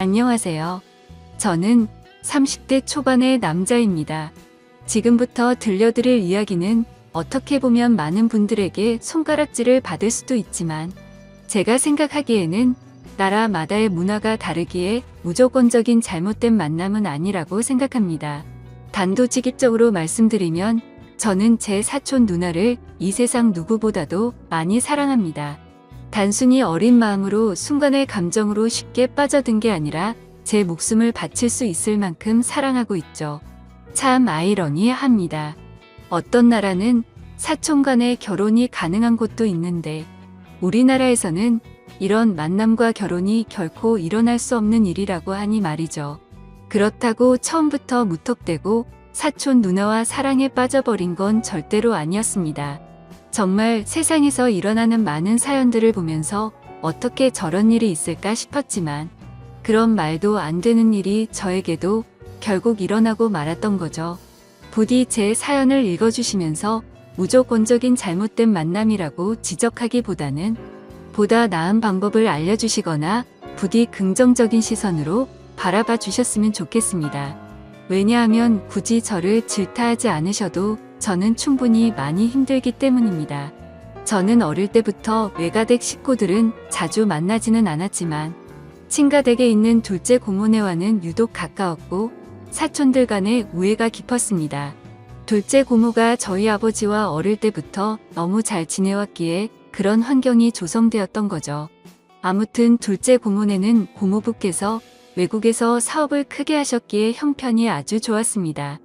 안녕하세요. 저는 30대 초반의 남자입니다. 지금부터 들려드릴 이야기는 어떻게 보면 많은 분들에게 손가락질을 받을 수도 있지만 제가 생각하기에는 나라마다의 문화가 다르기에 무조건적인 잘못된 만남은 아니라고 생각합니다. 단도직입적으로 말씀드리면 저는 제 사촌 누나를 이 세상 누구보다도 많이 사랑합니다. 단순히 어린 마음으로 순간의 감정으로 쉽게 빠져든 게 아니라 제 목숨을 바칠 수 있을 만큼 사랑하고 있죠. 참 아이러니합니다. 어떤 나라는 사촌 간의 결혼이 가능한 곳도 있는데 우리나라에서는 이런 만남과 결혼이 결코 일어날 수 없는 일이라고 하니 말이죠. 그렇다고 처음부터 무턱대고 사촌 누나와 사랑에 빠져버린 건 절대로 아니었습니다. 정말 세상에서 일어나는 많은 사연들을 보면서 어떻게 저런 일이 있을까 싶었지만 그런 말도 안 되는 일이 저에게도 결국 일어나고 말았던 거죠. 부디 제 사연을 읽어주시면서 무조건적인 잘못된 만남이라고 지적하기보다는 보다 나은 방법을 알려주시거나 부디 긍정적인 시선으로 바라봐 주셨으면 좋겠습니다. 왜냐하면 굳이 저를 질타하지 않으셔도 저는 충분히 많이 힘들기 때문입니다. 저는 어릴 때부터 외가댁 식구들은 자주 만나지는 않았지만 친가댁에 있는 둘째 고모네와는 유독 가까웠고 사촌들 간의 우애가 깊었습니다. 둘째 고모가 저희 아버지와 어릴 때부터 너무 잘 지내왔기에 그런 환경이 조성되었던 거죠. 아무튼 둘째 고모네는 고모부께서 외국에서 사업을 크게 하셨기에 형편이 아주 좋았습니다.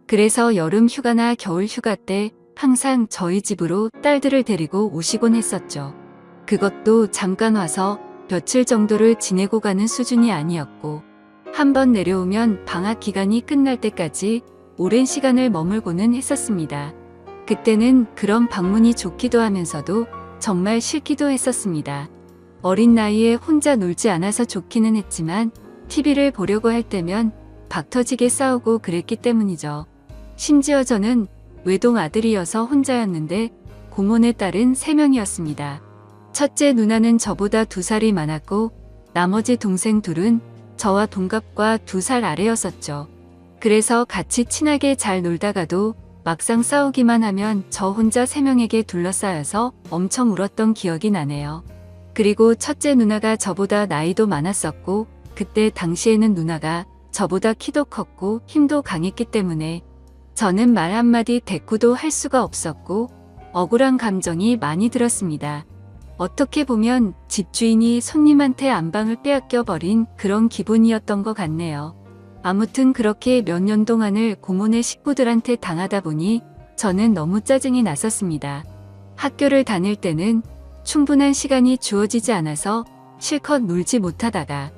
그래서 여름 휴가나 겨울 휴가 때 항상 저희 집으로 딸들을 데리고 오시곤 했었죠. 그것도 잠깐 와서 며칠 정도를 지내고 가는 수준이 아니었고 한번 내려오면 방학 기간이 끝날 때까지 오랜 시간을 머물고는 했었습니다. 그때는 그런 방문이 좋기도 하면서도 정말 싫기도 했었습니다. 어린 나이에 혼자 놀지 않아서 좋기는 했지만 TV를 보려고 할 때면 박터지게 싸우고 그랬기 때문이죠. 심지어 저는 외동 아들이어서 혼자였는데 고모네 딸은 3명이었습니다. 첫째 누나는 저보다 2살이 많았고 나머지 동생 둘은 저와 동갑과 2살 아래였었죠. 그래서 같이 친하게 잘 놀다가도 막상 싸우기만 하면 저 혼자 3명에게 둘러싸여서 엄청 울었던 기억이 나네요. 그리고 첫째 누나가 저보다 나이도 많았었고 그때 당시에는 누나가 저보다 키도 컸고 힘도 강했기 때문에 저는 말 한마디 대꾸도 할 수가 없었고 억울한 감정이 많이 들었습니다. 어떻게 보면 집주인이 손님한테 안방을 빼앗겨 버린 그런 기분이었던 것 같네요. 아무튼 그렇게 몇 년 동안을 고모네 식구들한테 당하다 보니 저는 너무 짜증이 났었습니다. 학교를 다닐 때는 충분한 시간이 주어지지 않아서 실컷 놀지 못하다가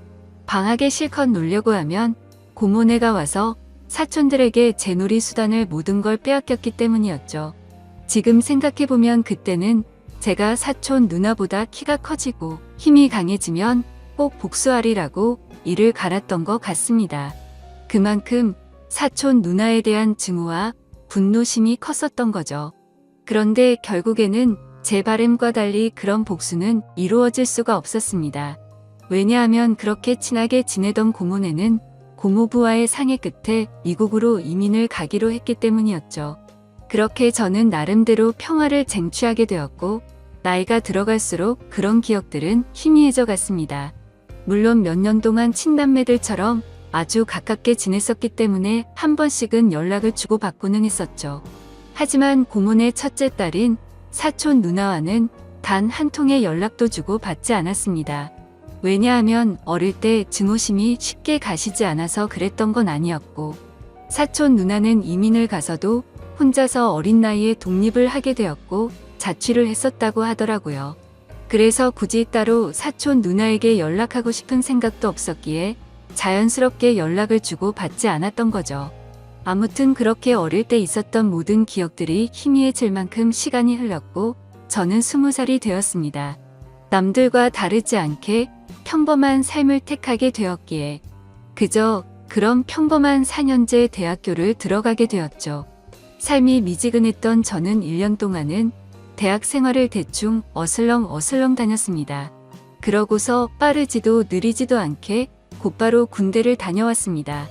방학에 실컷 놀려고 하면 고모네가 와서 사촌들에게 제 놀이 수단을 모든 걸 빼앗겼기 때문이었죠. 지금 생각해보면 그때는 제가 사촌 누나보다 키가 커지고 힘이 강해지면 꼭 복수하리라고 이를 갈았던 것 같습니다. 그만큼 사촌 누나에 대한 증오와 분노심이 컸었던 거죠. 그런데 결국에는 제 바람과 달리 그런 복수는 이루어질 수가 없었습니다. 왜냐하면 그렇게 친하게 지내던 고모네는 고모부와의 상의 끝에 미국으로 이민을 가기로 했기 때문이었죠. 그렇게 저는 나름대로 평화를 쟁취하게 되었고 나이가 들어갈수록 그런 기억들은 희미해져 갔습니다. 물론 몇 년 동안 친남매들처럼 아주 가깝게 지냈었기 때문에 한 번씩은 연락을 주고받고는 했었죠. 하지만 고모네 첫째 딸인 사촌 누나와는 단 한 통의 연락도 주고받지 않았습니다. 왜냐하면 어릴 때 증오심이 쉽게 가시지 않아서 그랬던 건 아니었고 사촌 누나는 이민을 가서도 혼자서 어린 나이에 독립을 하게 되었고 자취를 했었다고 하더라고요. 그래서 굳이 따로 사촌 누나에게 연락하고 싶은 생각도 없었기에 자연스럽게 연락을 주고 받지 않았던 거죠. 아무튼 그렇게 어릴 때 있었던 모든 기억들이 희미해질 만큼 시간이 흘렀고 저는 20살이 되었습니다. 남들과 다르지 않게 평범한 삶을 택하게 되었기에 그저 그런 평범한 4년제 대학교를 들어가게 되었죠. 삶이 미지근했던 저는 1년 동안은 대학 생활을 대충 어슬렁 다녔습니다. 그러고서 빠르지도 느리지도 않게 곧바로 군대를 다녀왔습니다.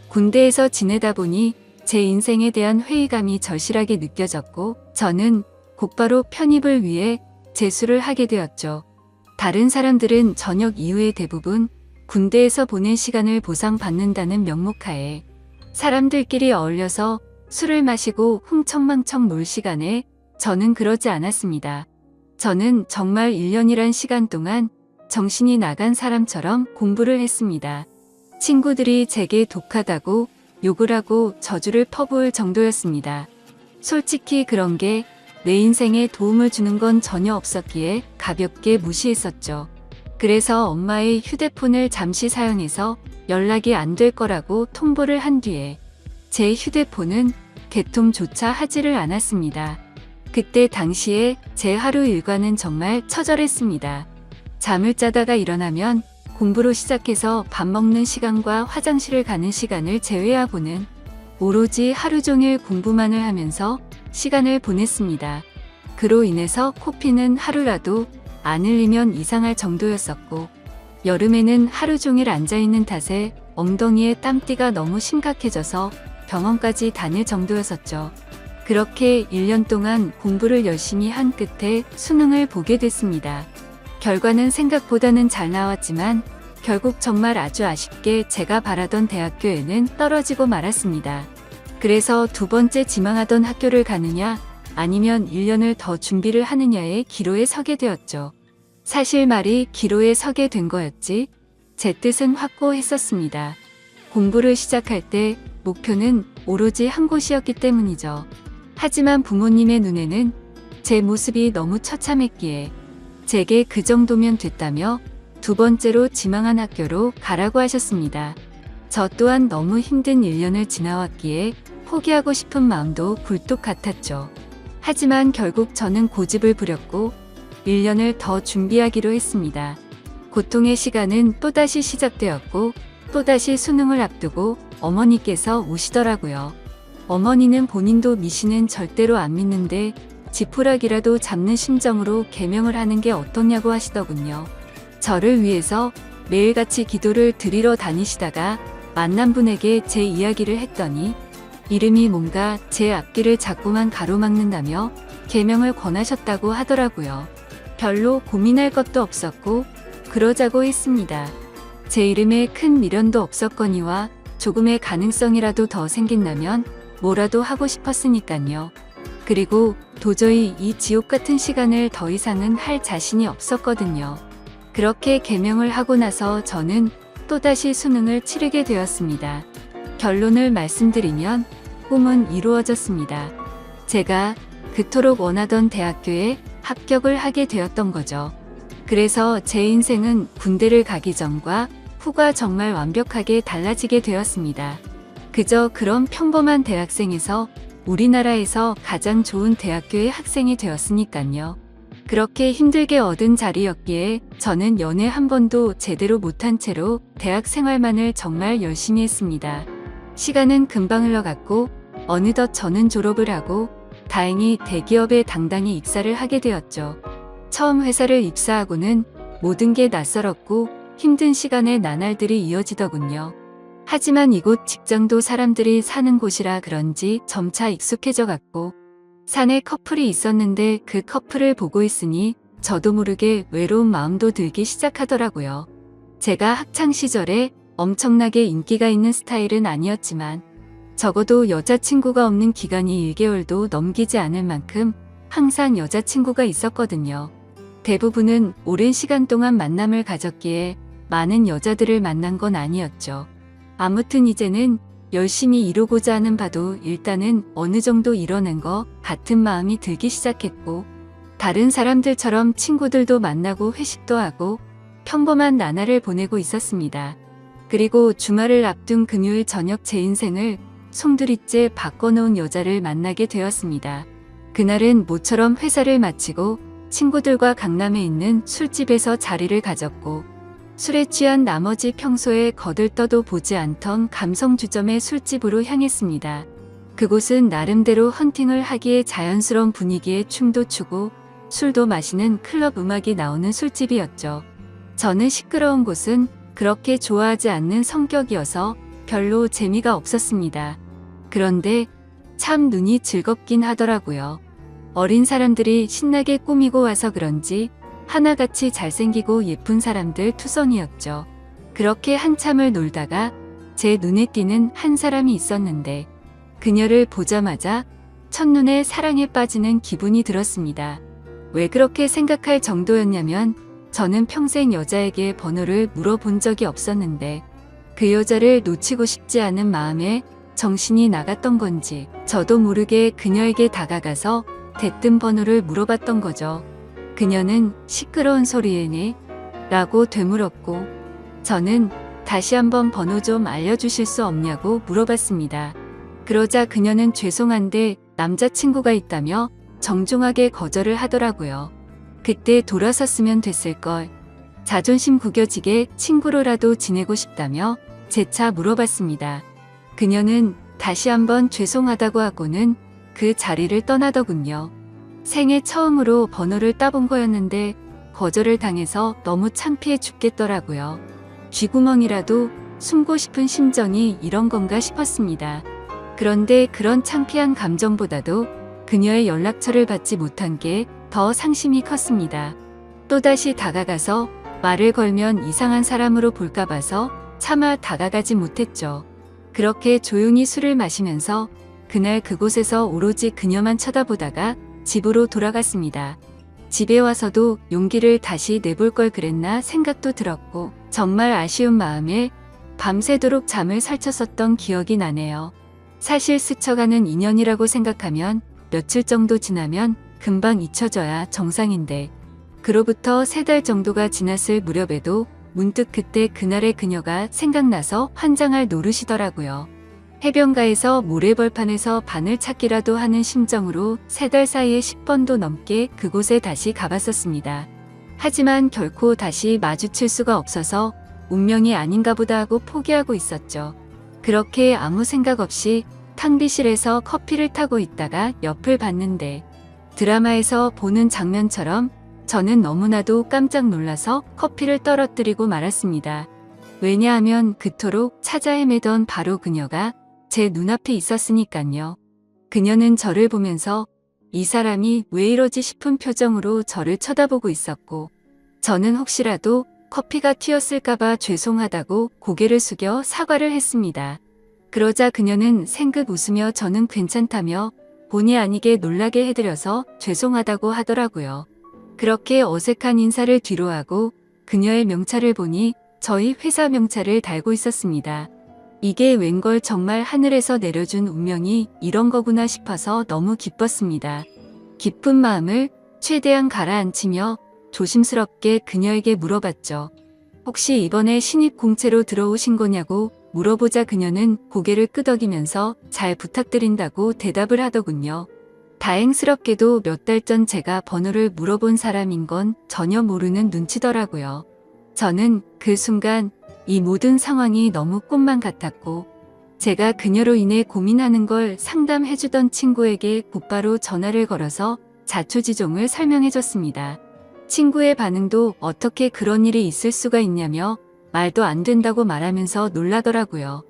군대에서 지내다 보니 제 인생에 대한 회의감이 절실하게 느껴졌고 저는 곧바로 편입을 위해 재수를 하게 되었죠. 다른 사람들은 전역 이후에 대부분 군대에서 보낸 시간을 보상받는다는 명목하에 사람들끼리 어울려서 술을 마시고 흥청망청 놀 시간에 저는 그러지 않았습니다. 저는 정말 1년이란 시간 동안 정신이 나간 사람처럼 공부를 했습니다. 친구들이 제게 독하다고 욕을 하고 저주를 퍼부을 정도였습니다. 솔직히 그런 게 내 인생에 도움을 주는 건 전혀 없었기에 가볍게 무시했었죠. 그래서 엄마의 휴대폰을 잠시 사용해서 연락이 안 될 거라고 통보를 한 뒤에 제 휴대폰은 개통조차 하지를 않았습니다. 그때 당시에 제 하루 일과는 정말 처절했습니다. 잠을 자다가 일어나면 공부로 시작해서 밥 먹는 시간과 화장실을 가는 시간을 제외하고는 오로지 하루 종일 공부만을 하면서 시간을 보냈습니다. 그로 인해서 코피는 하루라도 안 흘리면 이상할 정도였었고 여름에는 하루 종일 앉아있는 탓에 엉덩이에 땀띠가 너무 심각해져서 병원까지 다닐 정도였었죠. 그렇게 1년 동안 공부를 열심히 한 끝에 수능을 보게 됐습니다. 결과는 생각보다는 잘 나왔지만 결국 정말 아주 아쉽게 제가 바라던 대학교에는 떨어지고 말았습니다. 그래서 두 번째 지망하던 학교를 가느냐 아니면 1년을 더 준비를 하느냐의 기로에 서게 되었죠. 사실 말이 기로에 서게 된 거였지 제 뜻은 확고했었습니다. 공부를 시작할 때 목표는 오로지 한 곳이었기 때문이죠. 하지만 부모님의 눈에는 제 모습이 너무 처참했기에 제게 그 정도면 됐다며 두 번째로 지망한 학교로 가라고 하셨습니다. 저 또한 너무 힘든 1년을 지나왔기에 포기하고 싶은 마음도 굴뚝 같았죠. 하지만 결국 저는 고집을 부렸고 1년을 더 준비하기로 했습니다. 고통의 시간은 또다시 시작되었고 또다시 수능을 앞두고 어머니께서 오시더라고요. 어머니는 본인도 미신은 절대로 안 믿는데 지푸라기라도 잡는 심정으로 계명을 하는 게 어떠냐고 하시더군요. 저를 위해서 매일같이 기도를 드리러 다니시다가 만난 분에게 제 이야기를 했더니 이름이 뭔가 제 앞길을 자꾸만 가로막는다며 계명을 권하셨다고 하더라고요. 별로 고민할 것도 없었고 그러자고 했습니다. 제 이름에 큰 미련도 없었거니와 조금의 가능성이라도 더 생긴다면 뭐라도 하고 싶었으니깐요. 그리고 도저히 이 지옥 같은 시간을 더 이상은 할 자신이 없었거든요. 그렇게 계명을 하고 나서 저는 또다시 수능을 치르게 되었습니다. 결론을 말씀드리면 꿈은 이루어졌습니다. 제가 그토록 원하던 대학교에 합격을 하게 되었던 거죠. 그래서 제 인생은 군대를 가기 전과 후가 정말 완벽하게 달라지게 되었습니다. 그저 그런 평범한 대학생에서 우리나라에서 가장 좋은 대학교의 학생이 되었으니깐요. 그렇게 힘들게 얻은 자리였기에 저는 연애 한 번도 제대로 못한 채로 대학 생활만을 정말 열심히 했습니다. 시간은 금방 흘러갔고 어느덧 저는 졸업을 하고 다행히 대기업에 당당히 입사를 하게 되었죠. 처음 회사를 입사하고는 모든 게 낯설었고 힘든 시간의 나날들이 이어지더군요. 하지만 이곳 직장도 사람들이 사는 곳이라 그런지 점차 익숙해져 갔고 산에 커플이 있었는데 그 커플을 보고 있으니 저도 모르게 외로운 마음도 들기 시작하더라고요. 제가 학창시절에 엄청나게 인기가 있는 스타일은 아니었지만 적어도 여자친구가 없는 기간이 1개월도 넘기지 않을 만큼 항상 여자친구가 있었거든요. 대부분은 오랜 시간 동안 만남을 가졌기에 많은 여자들을 만난 건 아니었죠. 아무튼 이제는 열심히 이루고자 하는 바도 일단은 어느 정도 이뤄낸 것 같은 마음이 들기 시작했고 다른 사람들처럼 친구들도 만나고 회식도 하고 평범한 나날을 보내고 있었습니다. 그리고 주말을 앞둔 금요일 저녁 제 인생을 송두리째 바꿔놓은 여자를 만나게 되었습니다. 그날은 모처럼 회사를 마치고 친구들과 강남에 있는 술집에서 자리를 가졌고 술에 취한 나머지 평소에 거들떠도 보지 않던 감성주점의 술집으로 향했습니다. 그곳은 나름대로 헌팅을 하기에 자연스러운 분위기에 춤도 추고 술도 마시는 클럽 음악이 나오는 술집이었죠. 저는 시끄러운 곳은 그렇게 좋아하지 않는 성격이어서 별로 재미가 없었습니다. 그런데 참 눈이 즐겁긴 하더라고요. 어린 사람들이 신나게 꾸미고 와서 그런지 하나같이 잘생기고 예쁜 사람들 투성이었죠. 그렇게 한참을 놀다가 제 눈에 띄는 한 사람이 있었는데 그녀를 보자마자 첫눈에 사랑에 빠지는 기분이 들었습니다. 왜 그렇게 생각할 정도였냐면 저는 평생 여자에게 번호를 물어본 적이 없었는데 그 여자를 놓치고 싶지 않은 마음에 정신이 나갔던 건지 저도 모르게 그녀에게 다가가서 대뜸 번호를 물어봤던 거죠. 그녀는 시끄러운 소리에 네? 라고 되물었고 저는 다시 한번 번호 좀 알려주실 수 없냐고 물어봤습니다. 그러자 그녀는 죄송한데 남자친구가 있다며 정중하게 거절을 하더라고요. 그때 돌아섰으면 됐을걸. 자존심 구겨지게 친구로라도 지내고 싶다며 재차 물어봤습니다. 그녀는 다시 한번 죄송하다고 하고는 그 자리를 떠나더군요. 생애 처음으로 번호를 따본 거였는데 거절을 당해서 너무 창피해 죽겠더라고요. 쥐구멍이라도 숨고 싶은 심정이 이런 건가 싶었습니다. 그런데 그런 창피한 감정보다도 그녀의 연락처를 받지 못한 게 더 상심이 컸습니다. 또다시 다가가서 말을 걸면 이상한 사람으로 볼까 봐서 차마 다가가지 못했죠. 그렇게 조용히 술을 마시면서 그날 그곳에서 오로지 그녀만 쳐다보다가 집으로 돌아갔습니다. 집에 와서도 용기를 다시 내볼 걸 그랬나 생각도 들었고 정말 아쉬운 마음에 밤새도록 잠을 설쳤었던 기억이 나네요. 사실 스쳐가는 인연이라고 생각하면 며칠 정도 지나면 금방 잊혀져야 정상인데 그로부터 3달 정도가 지났을 무렵에도 문득 그때 그날의 그녀가 생각나서 환장할 노릇이더라고요. 해변가에서 모래벌판에서 바늘 찾기라도 하는 심정으로 3달 사이에 10번도 넘게 그곳에 다시 가봤었습니다. 하지만 결코 다시 마주칠 수가 없어서 운명이 아닌가 보다 하고 포기하고 있었죠. 그렇게 아무 생각 없이 탕비실에서 커피를 타고 있다가 옆을 봤는데 드라마에서 보는 장면처럼 저는 너무나도 깜짝 놀라서 커피를 떨어뜨리고 말았습니다. 왜냐하면 그토록 찾아 헤매던 바로 그녀가 제 눈앞에 있었으니깐요. 그녀는 저를 보면서 이 사람이 왜 이러지 싶은 표정으로 저를 쳐다보고 있었고 저는 혹시라도 커피가 튀었을까봐 죄송하다고 고개를 숙여 사과를 했습니다. 그러자 그녀는 생긋 웃으며 저는 괜찮다며 본의 아니게 놀라게 해드려서 죄송하다고 하더라고요. 그렇게 어색한 인사를 뒤로하고 그녀의 명찰을 보니 저희 회사 명찰을 달고 있었습니다. 이게 웬걸 정말 하늘에서 내려준 운명이 이런 거구나 싶어서 너무 기뻤습니다. 기쁜 마음을 최대한 가라앉히며 조심스럽게 그녀에게 물어봤죠. 혹시 이번에 신입 공채로 들어오신 거냐고 물어보자 그녀는 고개를 끄덕이면서 잘 부탁드린다고 대답을 하더군요. 다행스럽게도 몇 달 전 제가 번호를 물어본 사람인 건 전혀 모르는 눈치더라고요. 저는 그 순간 이 모든 상황이 너무 꿈만 같았고 제가 그녀로 인해 고민하는 걸 상담해주던 친구에게 곧바로 전화를 걸어서 자초지종을 설명해줬습니다. 친구의 반응도 어떻게 그런 일이 있을 수가 있냐며 말도 안 된다고 말하면서 놀라더라고요.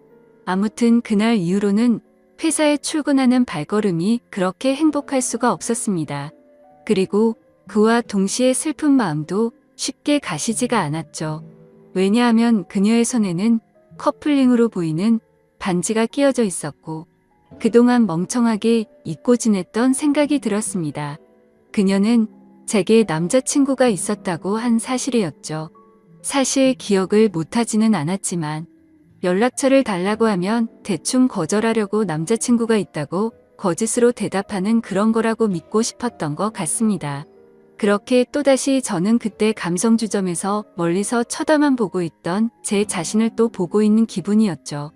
아무튼 그날 이후로는 회사에 출근하는 발걸음이 그렇게 행복할 수가 없었습니다. 그리고 그와 동시에 슬픈 마음도 쉽게 가시지가 않았죠. 왜냐하면 그녀의 손에는 커플링으로 보이는 반지가 끼어져 있었고 그동안 멍청하게 잊고 지냈던 생각이 들었습니다. 그녀는 제게 남자친구가 있었다고 한 사실이었죠. 사실 기억을 못하지는 않았지만 연락처를 달라고 하면 대충 거절하려고 남자친구가 있다고 거짓으로 대답하는 그런 거라고 믿고 싶었던 것 같습니다. 그렇게 또다시 저는 그때 감성주점에서 멀리서 쳐다만 보고 있던 제 자신을 또 보고 있는 기분이었죠.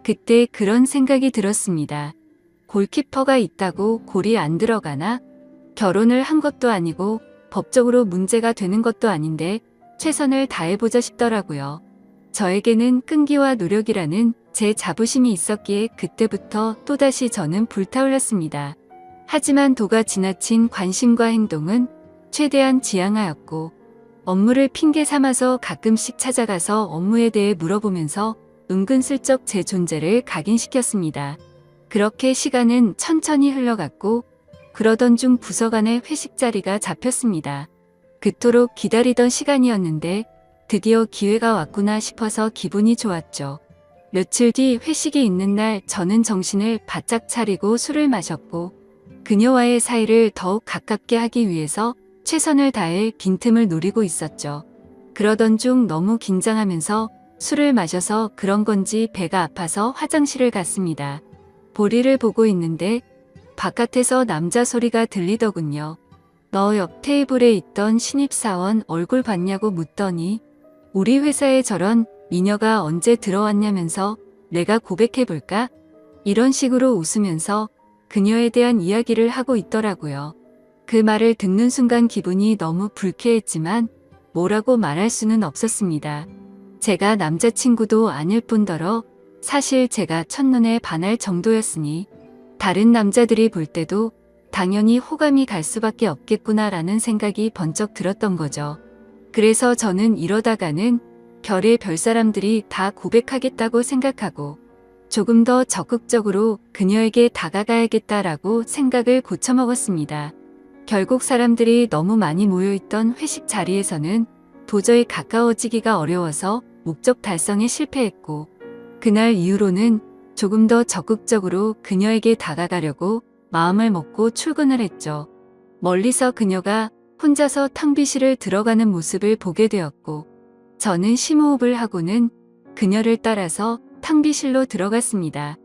그때 그런 생각이 들었습니다. 골키퍼가 있다고 골이 안 들어가나? 결혼을 한 것도 아니고 법적으로 문제가 되는 것도 아닌데 최선을 다해보자 싶더라고요. 저에게는 끈기와 노력이라는 제 자부심이 있었기에 그때부터 또다시 저는 불타올랐습니다. 하지만 도가 지나친 관심과 행동은 최대한 지양하였고 업무를 핑계 삼아서 가끔씩 찾아가서 업무에 대해 물어보면서 은근슬쩍 제 존재를 각인시켰습니다. 그렇게 시간은 천천히 흘러갔고 그러던 중 부서 간의 회식 자리가 잡혔습니다. 그토록 기다리던 시간이었는데 드디어 기회가 왔구나 싶어서 기분이 좋았죠. 며칠 뒤 회식이 있는 날 저는 정신을 바짝 차리고 술을 마셨고 그녀와의 사이를 더욱 가깝게 하기 위해서 최선을 다해 빈틈을 노리고 있었죠. 그러던 중 너무 긴장하면서 술을 마셔서 그런 건지 배가 아파서 화장실을 갔습니다. 볼일을 보고 있는데 바깥에서 남자 소리가 들리더군요. 너 옆 테이블에 있던 신입사원 얼굴 봤냐고 묻더니 우리 회사에 저런 미녀가 언제 들어왔냐면서 내가 고백해볼까? 이런 식으로 웃으면서 그녀에 대한 이야기를 하고 있더라고요. 그 말을 듣는 순간 기분이 너무 불쾌했지만 뭐라고 말할 수는 없었습니다. 제가 남자친구도 아닐 뿐더러 사실 제가 첫눈에 반할 정도였으니 다른 남자들이 볼 때도 당연히 호감이 갈 수밖에 없겠구나라는 생각이 번쩍 들었던 거죠. 그래서 저는 이러다가는 별의 별 사람들이 다 고백하겠다고 생각하고 조금 더 적극적으로 그녀에게 다가가야겠다라고 생각을 고쳐먹었습니다. 결국 사람들이 너무 많이 모여있던 회식 자리에서는 도저히 가까워지기가 어려워서 목적 달성에 실패했고 그날 이후로는 조금 더 적극적으로 그녀에게 다가가려고 마음을 먹고 출근을 했죠. 멀리서 그녀가 혼자서 탕비실을 들어가는 모습을 보게 되었고 저는 심호흡을 하고는 그녀를 따라서 탕비실로 들어갔습니다.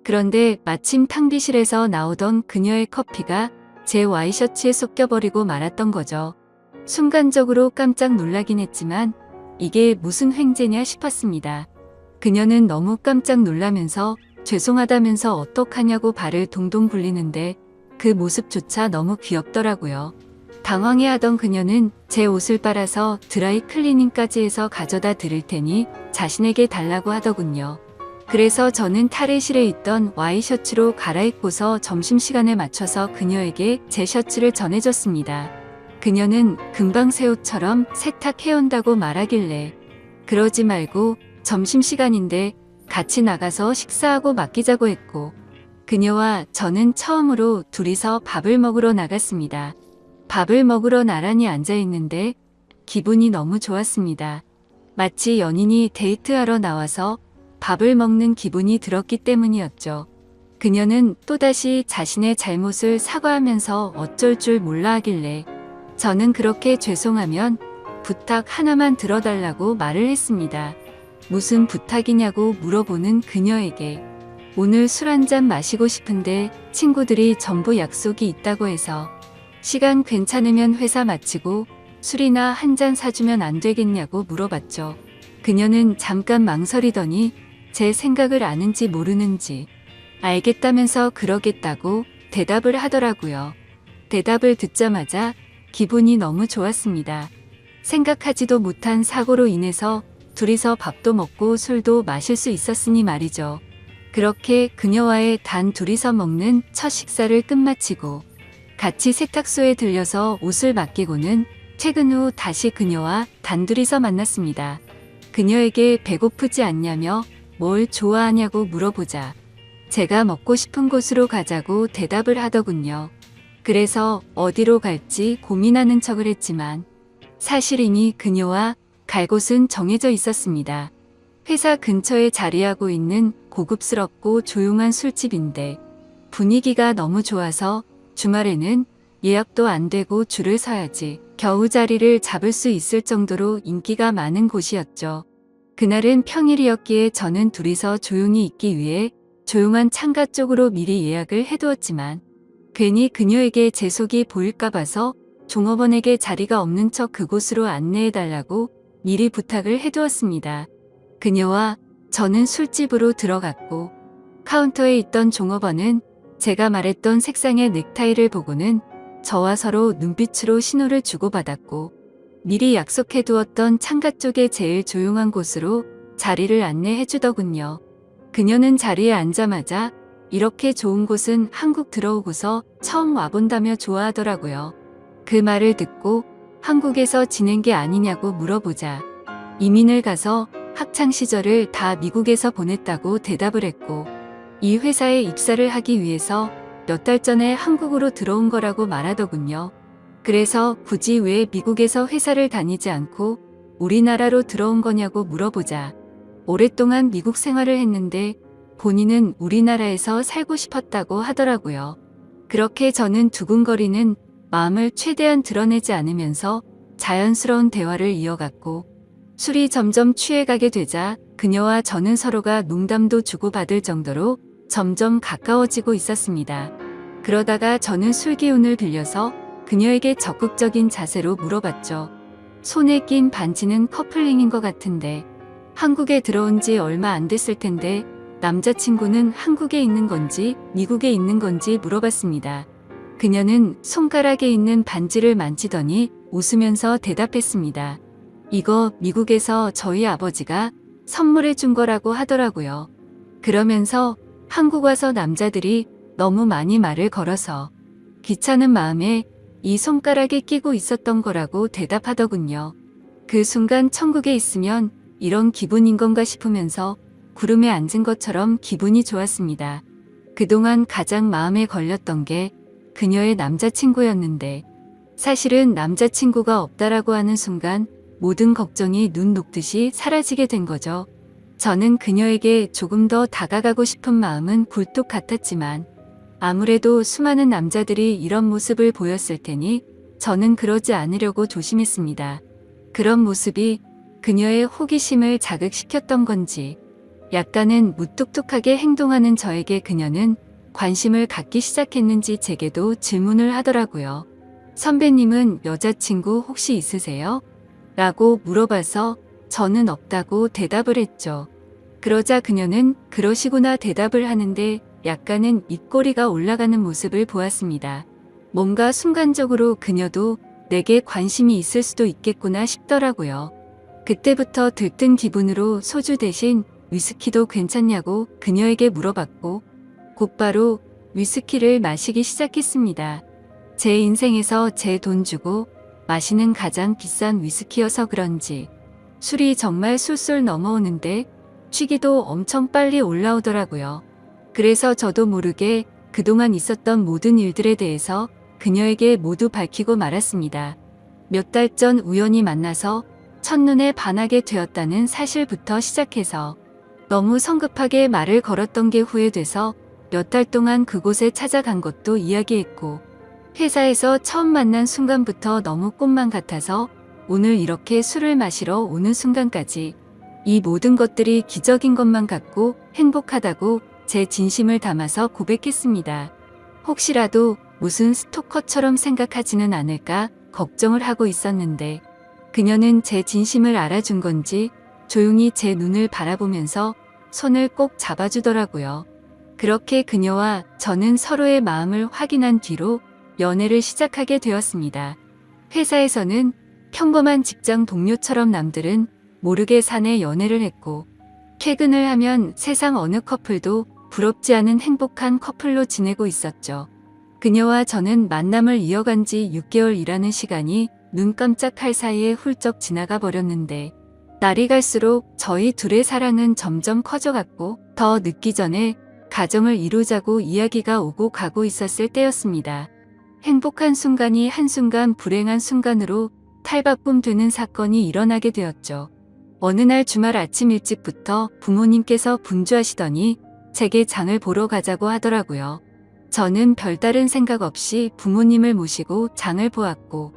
그런데 마침 탕비실에서 나오던 그녀의 커피가 제 와이셔츠에 쏟겨버리고 말았던 거죠. 순간적으로 깜짝 놀라긴 했지만 이게 무슨 횡재냐 싶었습니다. 그녀는 너무 깜짝 놀라면서 죄송하다면서 어떡하냐고 발을 동동 굴리는데 그 모습조차 너무 귀엽더라고요. 당황해하던 그녀는 제 옷을 빨아서 드라이 클리닝까지 해서 가져다 드릴 테니 자신에게 달라고 하더군요. 그래서 저는 탈의실에 있던 와이셔츠로 갈아입고서 점심시간에 맞춰서 그녀에게 제 셔츠를 전해줬습니다. 그녀는 금방 새 옷처럼 세탁해온다고 말하길래 그러지 말고 점심시간인데 같이 나가서 식사하고 맡기자고 했고 그녀와 저는 처음으로 둘이서 밥을 먹으러 나갔습니다. 밥을 먹으러 나란히 앉아있는데 기분이 너무 좋았습니다. 마치 연인이 데이트하러 나와서 밥을 먹는 기분이 들었기 때문이었죠. 그녀는 또다시 자신의 잘못을 사과하면서 어쩔 줄 몰라 하길래 저는 그렇게 죄송하면 부탁 하나만 들어달라고 말을 했습니다. 무슨 부탁이냐고 물어보는 그녀에게 오늘 술 한잔 마시고 싶은데 친구들이 전부 약속이 있다고 해서 시간 괜찮으면 회사 마치고 술이나 한잔 사주면 안 되겠냐고 물어봤죠. 그녀는 잠깐 망설이더니 제 생각을 아는지 모르는지 알겠다면서 그러겠다고 대답을 하더라고요. 대답을 듣자마자 기분이 너무 좋았습니다. 생각하지도 못한 사고로 인해서 둘이서 밥도 먹고 술도 마실 수 있었으니 말이죠. 그렇게 그녀와의 단 둘이서 먹는 첫 식사를 끝마치고 같이 세탁소에 들려서 옷을 맡기고는 퇴근 후 다시 그녀와 단둘이서 만났습니다. 그녀에게 배고프지 않냐며 뭘 좋아하냐고 물어보자 제가 먹고 싶은 곳으로 가자고 대답을 하더군요. 그래서 어디로 갈지 고민하는 척을 했지만 사실 이미 그녀와 갈 곳은 정해져 있었습니다. 회사 근처에 자리하고 있는 고급스럽고 조용한 술집인데 분위기가 너무 좋아서 주말에는 예약도 안 되고 줄을 서야지 겨우 자리를 잡을 수 있을 정도로 인기가 많은 곳이었죠. 그날은 평일이었기에 저는 둘이서 조용히 있기 위해 조용한 창가 쪽으로 미리 예약을 해두었지만 괜히 그녀에게 제 속이 보일까 봐서 종업원에게 자리가 없는 척 그곳으로 안내해달라고 미리 부탁을 해두었습니다. 그녀와 저는 술집으로 들어갔고 카운터에 있던 종업원은 제가 말했던 색상의 넥타이를 보고는 저와 서로 눈빛으로 신호를 주고받았고 미리 약속해두었던 창가 쪽에 제일 조용한 곳으로 자리를 안내해주더군요. 그녀는 자리에 앉자마자 이렇게 좋은 곳은 한국 들어오고서 처음 와본다며 좋아하더라고요. 그 말을 듣고 한국에서 지낸 게 아니냐고 물어보자 이민을 가서 학창 시절을 다 미국에서 보냈다고 대답을 했고 이 회사에 입사를 하기 위해서 몇 달 전에 한국으로 들어온 거라고 말하더군요. 그래서 굳이 왜 미국에서 회사를 다니지 않고 우리나라로 들어온 거냐고 물어보자 오랫동안 미국 생활을 했는데 본인은 우리나라에서 살고 싶었다고 하더라고요. 그렇게 저는 두근거리는 마음을 최대한 드러내지 않으면서 자연스러운 대화를 이어갔고 술이 점점 취해가게 되자 그녀와 저는 서로가 농담도 주고받을 정도로 점점 가까워지고 있었습니다. 그러다가 저는 술 기운을 빌려서 그녀에게 적극적인 자세로 물어봤죠. 손에 낀 반지는 커플링인 것 같은데 한국에 들어온 지 얼마 안 됐을 텐데 남자친구는 한국에 있는 건지 미국에 있는 건지 물어봤습니다. 그녀는 손가락에 있는 반지를 만지더니 웃으면서 대답했습니다. 이거 미국에서 저희 아버지가 선물해 준 거라고 하더라고요. 그러면서 한국 와서 남자들이 너무 많이 말을 걸어서 귀찮은 마음에 이 손가락에 끼고 있었던 거라고 대답하더군요. 그 순간 천국에 있으면 이런 기분인 건가 싶으면서 구름에 앉은 것처럼 기분이 좋았습니다. 그동안 가장 마음에 걸렸던 게 그녀의 남자친구였는데 사실은 남자친구가 없다라고 하는 순간 모든 걱정이 눈 녹듯이 사라지게 된 거죠. 저는 그녀에게 조금 더 다가가고 싶은 마음은 굴뚝 같았지만 아무래도 수많은 남자들이 이런 모습을 보였을 테니 저는 그러지 않으려고 조심했습니다. 그런 모습이 그녀의 호기심을 자극시켰던 건지 약간은 무뚝뚝하게 행동하는 저에게 그녀는 관심을 갖기 시작했는지 제게도 질문을 하더라고요. 선배님은 여자친구 혹시 있으세요? 라고 물어봐서 저는 없다고 대답을 했죠. 그러자 그녀는 그러시구나 대답을 하는데 약간은 입꼬리가 올라가는 모습을 보았습니다. 뭔가 순간적으로 그녀도 내게 관심이 있을 수도 있겠구나 싶더라고요. 그때부터 들뜬 기분으로 소주 대신 위스키도 괜찮냐고 그녀에게 물어봤고 곧바로 위스키를 마시기 시작했습니다. 제 인생에서 제 돈 주고 마시는 가장 비싼 위스키여서 그런지 술이 정말 술술 넘어오는데 취기도 엄청 빨리 올라오더라고요. 그래서 저도 모르게 그동안 있었던 모든 일들에 대해서 그녀에게 모두 밝히고 말았습니다. 몇 달 전 우연히 만나서 첫눈에 반하게 되었다는 사실부터 시작해서 너무 성급하게 말을 걸었던 게 후회돼서 몇 달 동안 그곳에 찾아간 것도 이야기했고 회사에서 처음 만난 순간부터 너무 꿈만 같아서 오늘 이렇게 술을 마시러 오는 순간까지 이 모든 것들이 기적인 것만 같고 행복하다고 제 진심을 담아서 고백했습니다. 혹시라도 무슨 스토커처럼 생각하지는 않을까 걱정을 하고 있었는데 그녀는 제 진심을 알아준 건지 조용히 제 눈을 바라보면서 손을 꼭 잡아주더라고요. 그렇게 그녀와 저는 서로의 마음을 확인한 뒤로 연애를 시작하게 되었습니다. 회사에서는 평범한 직장 동료처럼 남들은 모르게 사내 연애를 했고 퇴근을 하면 세상 어느 커플도 부럽지 않은 행복한 커플로 지내고 있었죠. 그녀와 저는 만남을 이어간 지 6개월이라는 시간이 눈 깜짝할 사이에 훌쩍 지나가 버렸는데 날이 갈수록 저희 둘의 사랑은 점점 커져갔고 더 늦기 전에 가정을 이루자고 이야기가 오고 가고 있었을 때였습니다. 행복한 순간이 한순간 불행한 순간으로 탈바꿈되는 사건이 일어나게 되었죠. 어느 날 주말 아침 일찍부터 부모님께서 분주하시더니 제게 장을 보러 가자고 하더라고요. 저는 별다른 생각 없이 부모님을 모시고 장을 보았고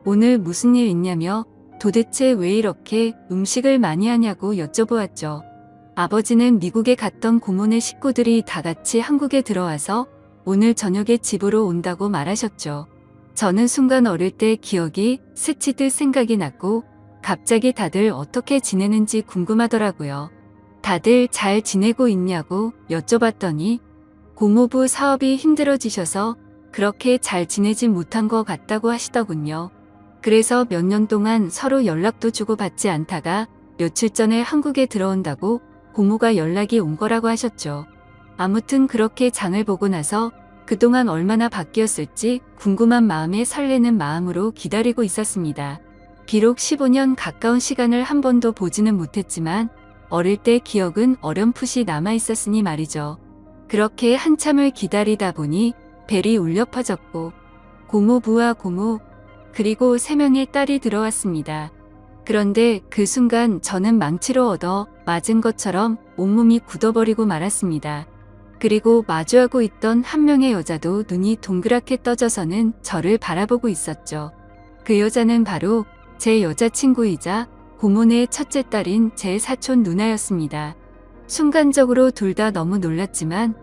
오늘 무슨 일 있냐며 도대체 왜 이렇게 음식을 많이 하냐고 여쭤보았죠. 아버지는 미국에 갔던 고모네 식구들이 다 같이 한국에 들어와서 오늘 저녁에 집으로 온다고 말하셨죠. 저는 순간 어릴 때 기억이 스치듯 생각이 났고 갑자기 다들 어떻게 지내는지 궁금하더라고요. 다들 잘 지내고 있냐고 여쭤봤더니 고모부 사업이 힘들어지셔서 그렇게 잘 지내지 못한 것 같다고 하시더군요. 그래서 몇 년 동안 서로 연락도 주고받지 않다가 며칠 전에 한국에 들어온다고 고모가 연락이 온 거라고 하셨죠. 아무튼 그렇게 장을 보고 나서 그동안 얼마나 바뀌었을지 궁금한 마음에 설레는 마음으로 기다리고 있었습니다. 비록 15년 가까운 시간을 한 번도 보지는 못했지만 어릴 때 기억은 어렴풋이 남아 있었으니 말이죠. 그렇게 한참을 기다리다 보니 벨이 울려 퍼졌고 고모부와 고모 그리고 3명의 딸이 들어왔습니다. 그런데 그 순간 저는 망치로 얻어 맞은 것처럼 온몸이 굳어버리고 말았습니다. 그리고 마주하고 있던 한 명의 여자도 눈이 동그랗게 떠져서는 저를 바라보고 있었죠. 그 여자는 바로 제 여자친구이자 고모네 첫째 딸인 제 사촌 누나였습니다. 순간적으로 둘 다 너무 놀랐지만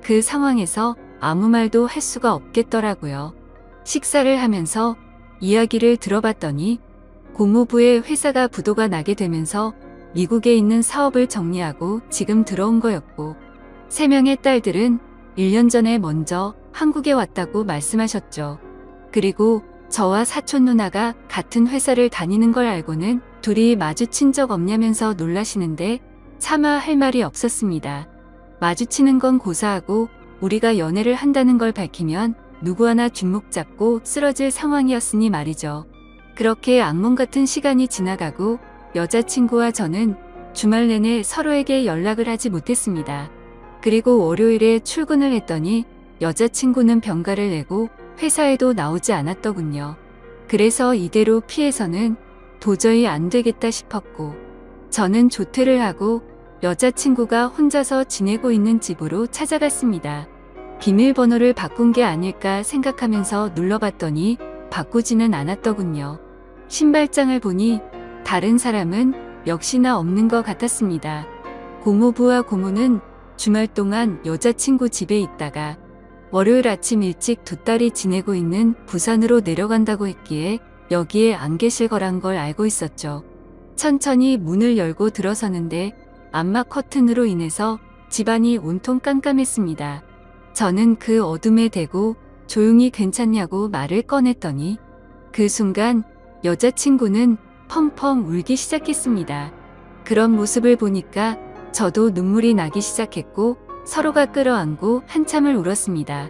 그 상황에서 아무 말도 할 수가 없겠더라고요. 식사를 하면서 이야기를 들어봤더니 고모부의 회사가 부도가 나게 되면서 미국에 있는 사업을 정리하고 지금 들어온 거였고 3명의 딸들은 1년 전에 먼저 한국에 왔다고 말씀하셨죠. 그리고 저와 사촌 누나가 같은 회사를 다니는 걸 알고는 둘이 마주친 적 없냐면서 놀라시는데 차마 할 말이 없었습니다. 마주치는 건 고사하고 우리가 연애를 한다는 걸 밝히면 누구 하나 뒷목 잡고 쓰러질 상황이었으니 말이죠. 그렇게 악몽 같은 시간이 지나가고 여자친구와 저는 주말 내내 서로에게 연락을 하지 못했습니다. 그리고 월요일에 출근을 했더니 여자친구는 병가를 내고 회사에도 나오지 않았더군요. 그래서 이대로 피해서는 도저히 안 되겠다 싶었고 저는 조퇴를 하고 여자친구가 혼자서 지내고 있는 집으로 찾아갔습니다. 비밀번호를 바꾼 게 아닐까 생각하면서 눌러봤더니 바꾸지는 않았더군요. 신발장을 보니 다른 사람은 역시나 없는 것 같았습니다. 고모부와 고모는 주말 동안 여자친구 집에 있다가 월요일 아침 일찍 두 딸이 지내고 있는 부산으로 내려간다고 했기에 여기에 안 계실 거란 걸 알고 있었죠. 천천히 문을 열고 들어서는데 암막 커튼으로 인해서 집안이 온통 깜깜했습니다. 저는 그 어둠에 대고 조용히 괜찮냐고 말을 꺼냈더니 그 순간 여자친구는 펑펑 울기 시작했습니다. 그런 모습을 보니까 저도 눈물이 나기 시작했고 서로가 끌어안고 한참을 울었습니다.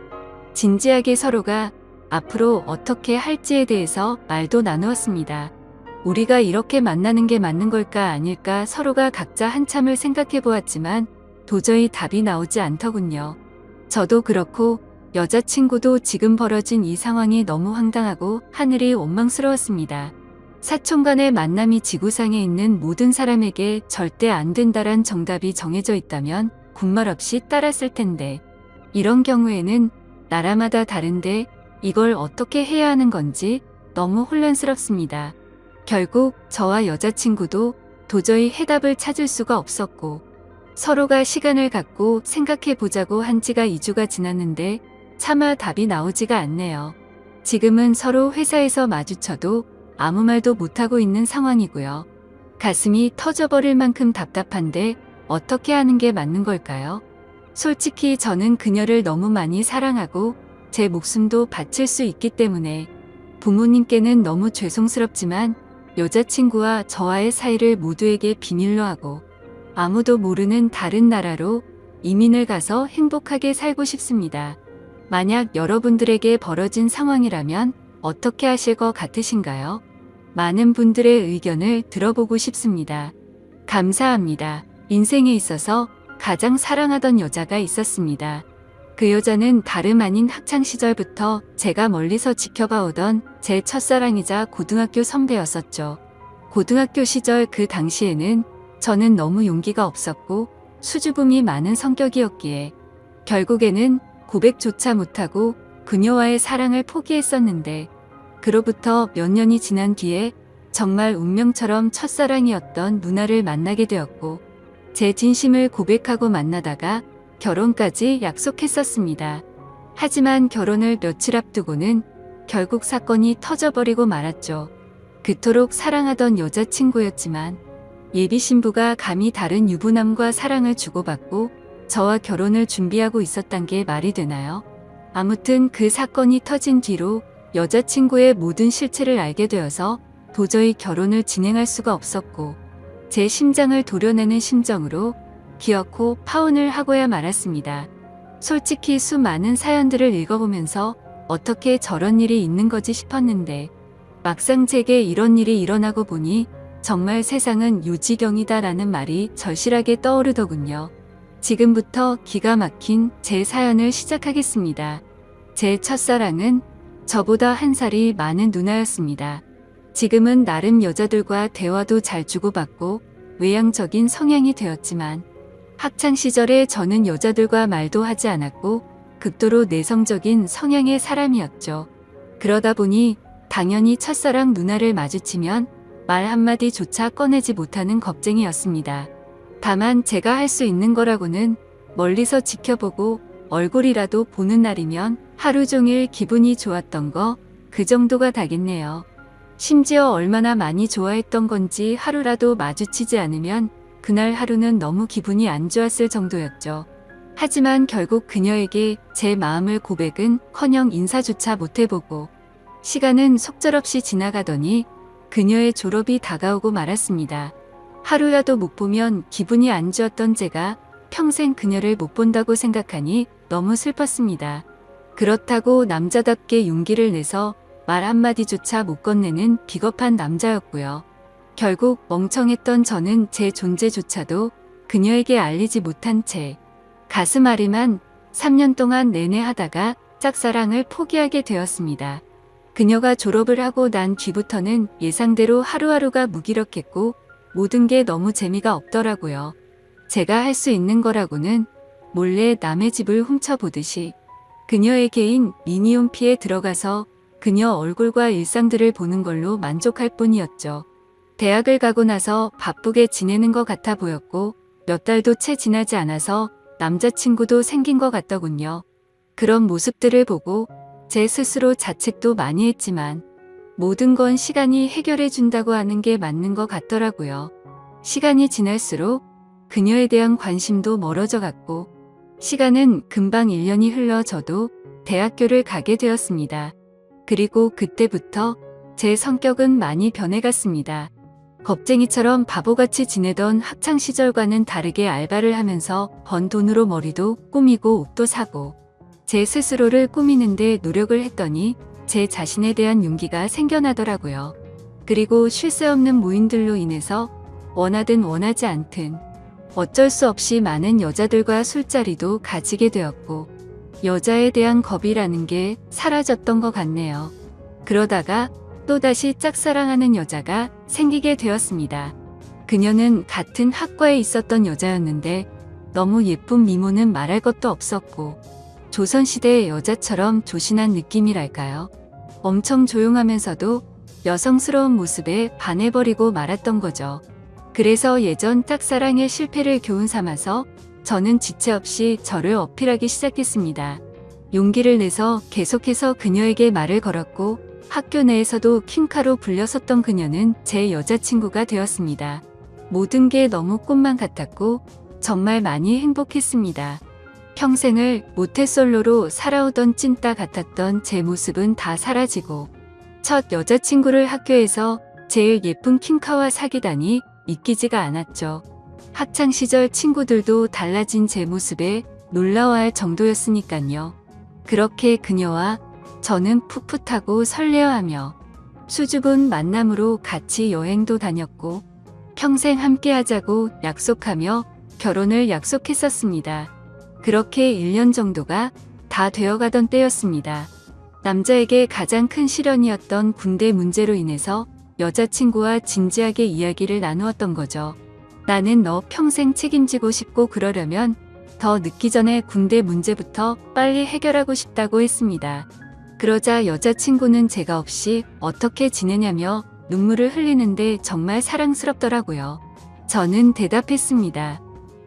진지하게 서로가 앞으로 어떻게 할지에 대해서 말도 나누었습니다. 우리가 이렇게 만나는 게 맞는 걸까 아닐까 서로가 각자 한참을 생각해 보았지만 도저히 답이 나오지 않더군요. 저도 그렇고 여자친구도 지금 벌어진 이 상황이 너무 황당하고 하늘이 원망스러웠습니다. 사촌 간의 만남이 지구상에 있는 모든 사람에게 절대 안 된다란 정답이 정해져 있다면 군말 없이 따랐을 텐데 이런 경우에는 나라마다 다른데 이걸 어떻게 해야 하는 건지 너무 혼란스럽습니다. 결국 저와 여자친구도 도저히 해답을 찾을 수가 없었고 서로가 시간을 갖고 생각해 보자고 한 지가 2주가 지났는데 차마 답이 나오지가 않네요. 지금은 서로 회사에서 마주쳐도 아무 말도 못하고 있는 상황이고요. 가슴이 터져버릴 만큼 답답한데 어떻게 하는 게 맞는 걸까요? 솔직히 저는 그녀를 너무 많이 사랑하고 제 목숨도 바칠 수 있기 때문에 부모님께는 너무 죄송스럽지만 여자친구와 저와의 사이를 모두에게 비밀로 하고 아무도 모르는 다른 나라로 이민을 가서 행복하게 살고 싶습니다. 만약 여러분들에게 벌어진 상황이라면 어떻게 하실 것 같으신가요? 많은 분들의 의견을 들어보고 싶습니다. 감사합니다. 인생에 있어서 가장 사랑하던 여자가 있었습니다. 그 여자는 다름 아닌 학창시절부터 제가 멀리서 지켜봐오던 제 첫사랑이자 고등학교 선배였었죠. 고등학교 시절 그 당시에는 저는 너무 용기가 없었고 수줍음이 많은 성격이었기에 결국에는 고백조차 못하고 그녀와의 사랑을 포기했었는데 그로부터 몇 년이 지난 뒤에 정말 운명처럼 첫사랑이었던 누나를 만나게 되었고 제 진심을 고백하고 만나다가 결혼까지 약속했었습니다. 하지만 결혼을 며칠 앞두고는 결국 사건이 터져버리고 말았죠. 그토록 사랑하던 여자친구였지만 예비 신부가 감히 다른 유부남과 사랑을 주고받고 저와 결혼을 준비하고 있었단 게 말이 되나요? 아무튼 그 사건이 터진 뒤로 여자친구의 모든 실체를 알게 되어서 도저히 결혼을 진행할 수가 없었고 제 심장을 도려내는 심정으로 기어코 파혼을 하고야 말았습니다. 솔직히 수많은 사연들을 읽어보면서 어떻게 저런 일이 있는 거지 싶었는데 막상 제게 이런 일이 일어나고 보니 정말 세상은 요지경이다라는 말이 절실하게 떠오르더군요. 지금부터 기가 막힌 제 사연을 시작하겠습니다. 제 첫사랑은 저보다 한 살이 많은 누나였습니다. 지금은 나름 여자들과 대화도 잘 주고받고 외향적인 성향이 되었지만 학창시절에 저는 여자들과 말도 하지 않았고 극도로 내성적인 성향의 사람이었죠. 그러다 보니 당연히 첫사랑 누나를 마주치면 말 한마디조차 꺼내지 못하는 겁쟁이였습니다. 다만 제가 할 수 있는 거라고는 멀리서 지켜보고 얼굴이라도 보는 날이면 하루 종일 기분이 좋았던 거 그 정도가 다겠네요. 심지어 얼마나 많이 좋아했던 건지 하루라도 마주치지 않으면 그날 하루는 너무 기분이 안 좋았을 정도였죠. 하지만 결국 그녀에게 제 마음을 고백은커녕 인사조차 못해보고 시간은 속절없이 지나가더니 그녀의 졸업이 다가오고 말았습니다. 하루라도 못 보면 기분이 안 좋았던 제가 평생 그녀를 못 본다고 생각하니 너무 슬펐습니다. 그렇다고 남자답게 용기를 내서 말 한마디조차 못 건네는 비겁한 남자였고요. 결국 멍청했던 저는 제 존재조차도 그녀에게 알리지 못한 채 가슴 아리만 3년 동안 내내 하다가 짝사랑을 포기하게 되었습니다. 그녀가 졸업을 하고 난 뒤부터는 예상대로 하루하루가 무기력했고 모든 게 너무 재미가 없더라고요. 제가 할 수 있는 거라고는 몰래 남의 집을 훔쳐보듯이 그녀의 개인 미니홈피에 들어가서 그녀 얼굴과 일상들을 보는 걸로 만족할 뿐이었죠. 대학을 가고 나서 바쁘게 지내는 것 같아 보였고 몇 달도 채 지나지 않아서 남자친구도 생긴 것 같더군요. 그런 모습들을 보고 제 스스로 자책도 많이 했지만 모든 건 시간이 해결해 준다고 하는 게 맞는 것 같더라고요. 시간이 지날수록 그녀에 대한 관심도 멀어져 갔고 시간은 금방 1년이 흘러 저도 대학교를 가게 되었습니다. 그리고 그때부터 제 성격은 많이 변해갔습니다. 겁쟁이처럼 바보같이 지내던 학창시절과는 다르게 알바를 하면서 번 돈으로 머리도 꾸미고 옷도 사고 제 스스로를 꾸미는데 노력을 했더니 제 자신에 대한 용기가 생겨나더라고요. 그리고 쉴 새 없는 모임들로 인해서 원하든 원하지 않든 어쩔 수 없이 많은 여자들과 술자리도 가지게 되었고 여자에 대한 겁이라는 게 사라졌던 것 같네요. 그러다가 또다시 짝사랑하는 여자가 생기게 되었습니다. 그녀는 같은 학과에 있었던 여자였는데 너무 예쁜 미모는 말할 것도 없었고 조선시대의 여자처럼 조신한 느낌이랄까요. 엄청 조용하면서도 여성스러운 모습에 반해버리고 말았던 거죠. 그래서 예전 짝사랑의 실패를 교훈 삼아서 저는 지체 없이 저를 어필하기 시작했습니다. 용기를 내서 계속해서 그녀에게 말을 걸었고 학교 내에서도 킹카로 불렸었던 그녀는 제 여자친구가 되었습니다. 모든 게 너무 꿈만 같았고 정말 많이 행복했습니다. 평생을 모태솔로로 살아오던 찐따 같았던 제 모습은 다 사라지고 첫 여자친구를 학교에서 제일 예쁜 킹카와 사귀다니 믿기지가 않았죠. 학창시절 친구들도 달라진 제 모습에 놀라워할 정도였으니깐요. 그렇게 그녀와 저는 풋풋하고 설레어하며 수줍은 만남으로 같이 여행도 다녔고 평생 함께하자고 약속하며 결혼을 약속했었습니다. 그렇게 1년 정도가 다 되어가던 때였습니다. 남자에게 가장 큰 시련이었던 군대 문제로 인해서 여자친구와 진지하게 이야기를 나누었던 거죠. 나는 너 평생 책임지고 싶고 그러려면 더 늦기 전에 군대 문제부터 빨리 해결하고 싶다고 했습니다. 그러자 여자친구는 제가 없이 어떻게 지내냐며 눈물을 흘리는데 정말 사랑스럽더라고요. 저는 대답했습니다.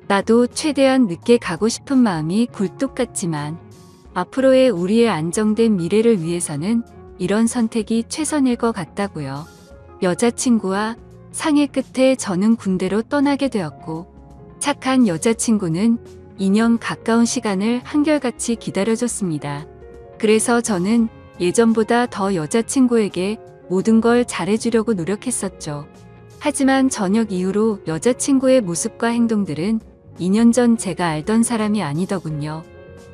나도 최대한 늦게 가고 싶은 마음이 굴뚝 같지만 앞으로의 우리의 안정된 미래를 위해서는 이런 선택이 최선일 것 같다고요. 여자친구와 상의 끝에 저는 군대로 떠나게 되었고 착한 여자친구는 2년 가까운 시간을 한결같이 기다려줬습니다. 그래서 저는 예전보다 더 여자친구에게 모든 걸 잘해주려고 노력했었죠. 하지만 저녁 이후로 여자친구의 모습과 행동들은 2년 전 제가 알던 사람이 아니더군요.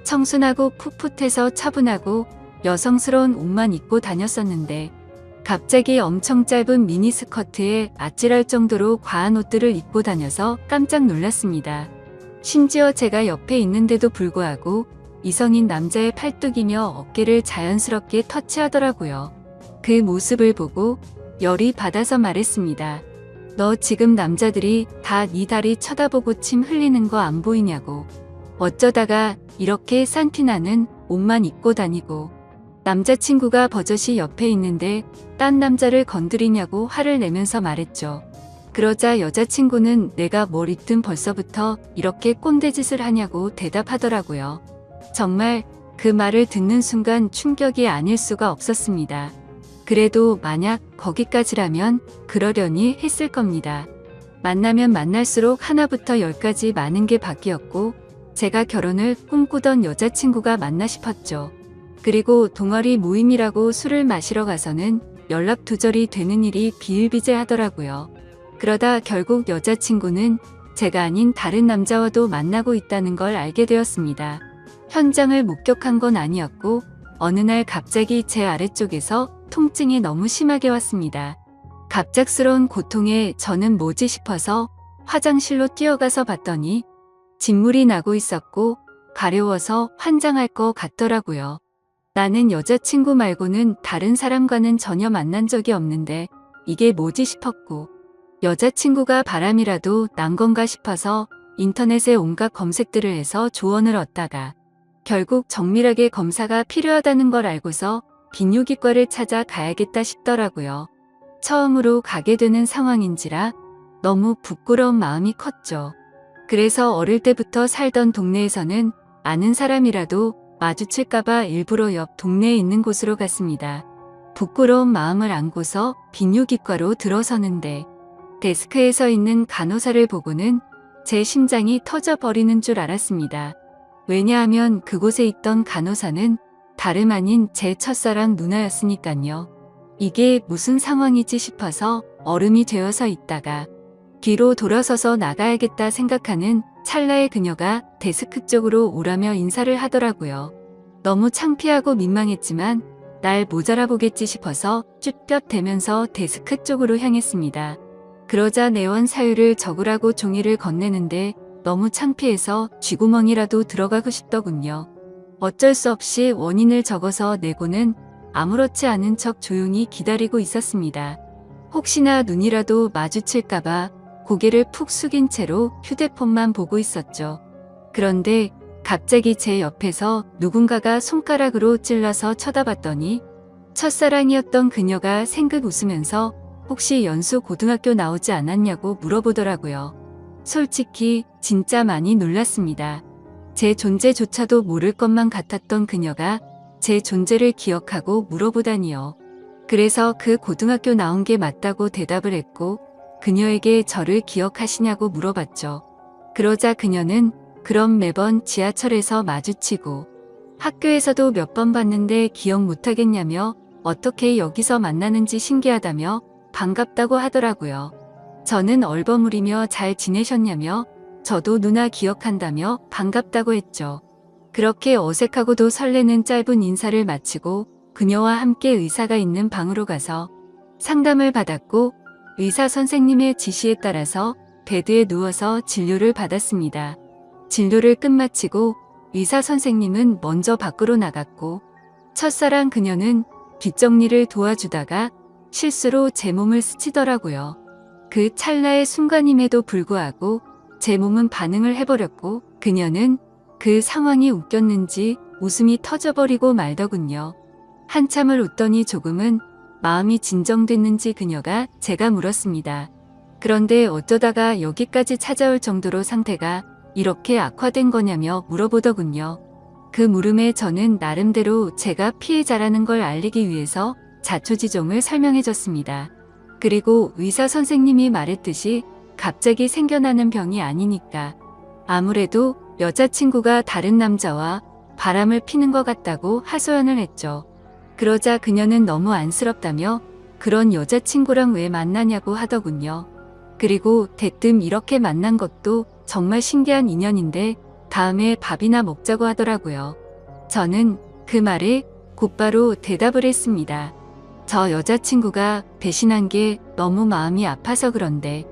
청순하고 풋풋해서 차분하고 여성스러운 옷만 입고 다녔었는데 갑자기 엄청 짧은 미니스커트에 아찔할 정도로 과한 옷들을 입고 다녀서 깜짝 놀랐습니다. 심지어 제가 옆에 있는데도 불구하고 이성인 남자의 팔뚝이며 어깨를 자연스럽게 터치하더라고요. 그 모습을 보고 열이 받아서 말했습니다. 너 지금 남자들이 다 네 다리 쳐다보고 침 흘리는 거 안 보이냐고. 어쩌다가 이렇게 산티나는 옷만 입고 다니고. 남자친구가 버젓이 옆에 있는데 딴 남자를 건드리냐고 화를 내면서 말했죠. 그러자 여자친구는 내가 뭘 입든 벌써부터 이렇게 꼰대짓을 하냐고 대답하더라고요. 정말 그 말을 듣는 순간 충격이 아닐 수가 없었습니다. 그래도 만약 거기까지라면 그러려니 했을 겁니다. 만나면 만날수록 하나부터 열까지 많은 게 바뀌었고 제가 결혼을 꿈꾸던 여자친구가 맞나 싶었죠. 그리고 동아리 모임이라고 술을 마시러 가서는 연락 두절이 되는 일이 비일비재하더라고요. 그러다 결국 여자친구는 제가 아닌 다른 남자와도 만나고 있다는 걸 알게 되었습니다. 현장을 목격한 건 아니었고 어느 날 갑자기 제 아래쪽에서 통증이 너무 심하게 왔습니다. 갑작스러운 고통에 저는 뭐지 싶어서 화장실로 뛰어가서 봤더니 진물이 나고 있었고 가려워서 환장할 것 같더라고요. 나는 여자친구 말고는 다른 사람과는 전혀 만난 적이 없는데 이게 뭐지 싶었고 여자친구가 바람이라도 난 건가 싶어서 인터넷에 온갖 검색들을 해서 조언을 얻다가 결국 정밀하게 검사가 필요하다는 걸 알고서 비뇨기과를 찾아 가야겠다 싶더라고요. 처음으로 가게 되는 상황인지라 너무 부끄러운 마음이 컸죠. 그래서 어릴 때부터 살던 동네에서는 아는 사람이라도 마주칠까봐 일부러 옆 동네에 있는 곳으로 갔습니다. 부끄러운 마음을 안고서 비뇨기과로 들어서는데 데스크에 서 있는 간호사를 보고는 제 심장이 터져버리는 줄 알았습니다. 왜냐하면 그곳에 있던 간호사는 다름 아닌 제 첫사랑 누나였으니깐요. 이게 무슨 상황이지 싶어서 얼음이 되어서 있다가 뒤로 돌아서서 나가야겠다 생각하는 찰나에 그녀가 데스크 쪽으로 오라며 인사를 하더라고요. 너무 창피하고 민망했지만 날 모자라보겠지 싶어서 쭈뼛대면서 데스크 쪽으로 향했습니다. 그러자 내원 사유를 적으라고 종이를 건네는데 너무 창피해서 쥐구멍이라도 들어가고 싶더군요. 어쩔 수 없이 원인을 적어서 내고는 아무렇지 않은 척 조용히 기다리고 있었습니다. 혹시나 눈이라도 마주칠까봐 고개를 푹 숙인 채로 휴대폰만 보고 있었죠. 그런데 갑자기 제 옆에서 누군가가 손가락으로 찔러서 쳐다봤더니 첫사랑이었던 그녀가 생긋 웃으면서 혹시 연수 고등학교 나오지 않았냐고 물어보더라고요. 솔직히 진짜 많이 놀랐습니다. 제 존재조차도 모를 것만 같았던 그녀가 제 존재를 기억하고 물어보다니요. 그래서 그 고등학교 나온 게 맞다고 대답을 했고 그녀에게 저를 기억하시냐고 물어봤죠. 그러자 그녀는 그럼 매번 지하철에서 마주치고 학교에서도 몇 번 봤는데 기억 못하겠냐며 어떻게 여기서 만나는지 신기하다며 반갑다고 하더라고요. 저는 얼버무리며 잘 지내셨냐며 저도 누나 기억한다며 반갑다고 했죠. 그렇게 어색하고도 설레는 짧은 인사를 마치고 그녀와 함께 의사가 있는 방으로 가서 상담을 받았고 의사 선생님의 지시에 따라서 베드에 누워서 진료를 받았습니다. 진료를 끝마치고 의사 선생님은 먼저 밖으로 나갔고 첫사랑 그녀는 뒷정리를 도와주다가 실수로 제 몸을 스치더라고요. 그 찰나의 순간임에도 불구하고 제 몸은 반응을 해버렸고 그녀는 그 상황이 웃겼는지 웃음이 터져버리고 말더군요. 한참을 웃더니 조금은 마음이 진정됐는지 그녀가 제가 물었습니다. 그런데 어쩌다가 여기까지 찾아올 정도로 상태가 이렇게 악화된 거냐며 물어보더군요. 그 물음에 저는 나름대로 제가 피해자라는 걸 알리기 위해서 자초지종을 설명해줬습니다. 그리고 의사 선생님이 말했듯이 갑자기 생겨나는 병이 아니니까 아무래도 여자친구가 다른 남자와 바람을 피는 것 같다고 하소연을 했죠. 그러자 그녀는 너무 안쓰럽다며 그런 여자친구랑 왜 만나냐고 하더군요. 그리고 대뜸 이렇게 만난 것도 정말 신기한 인연인데 다음에 밥이나 먹자고 하더라고요. 저는 그 말에 곧바로 대답을 했습니다. 저 여자친구가 배신한 게 너무 마음이 아파서 그런데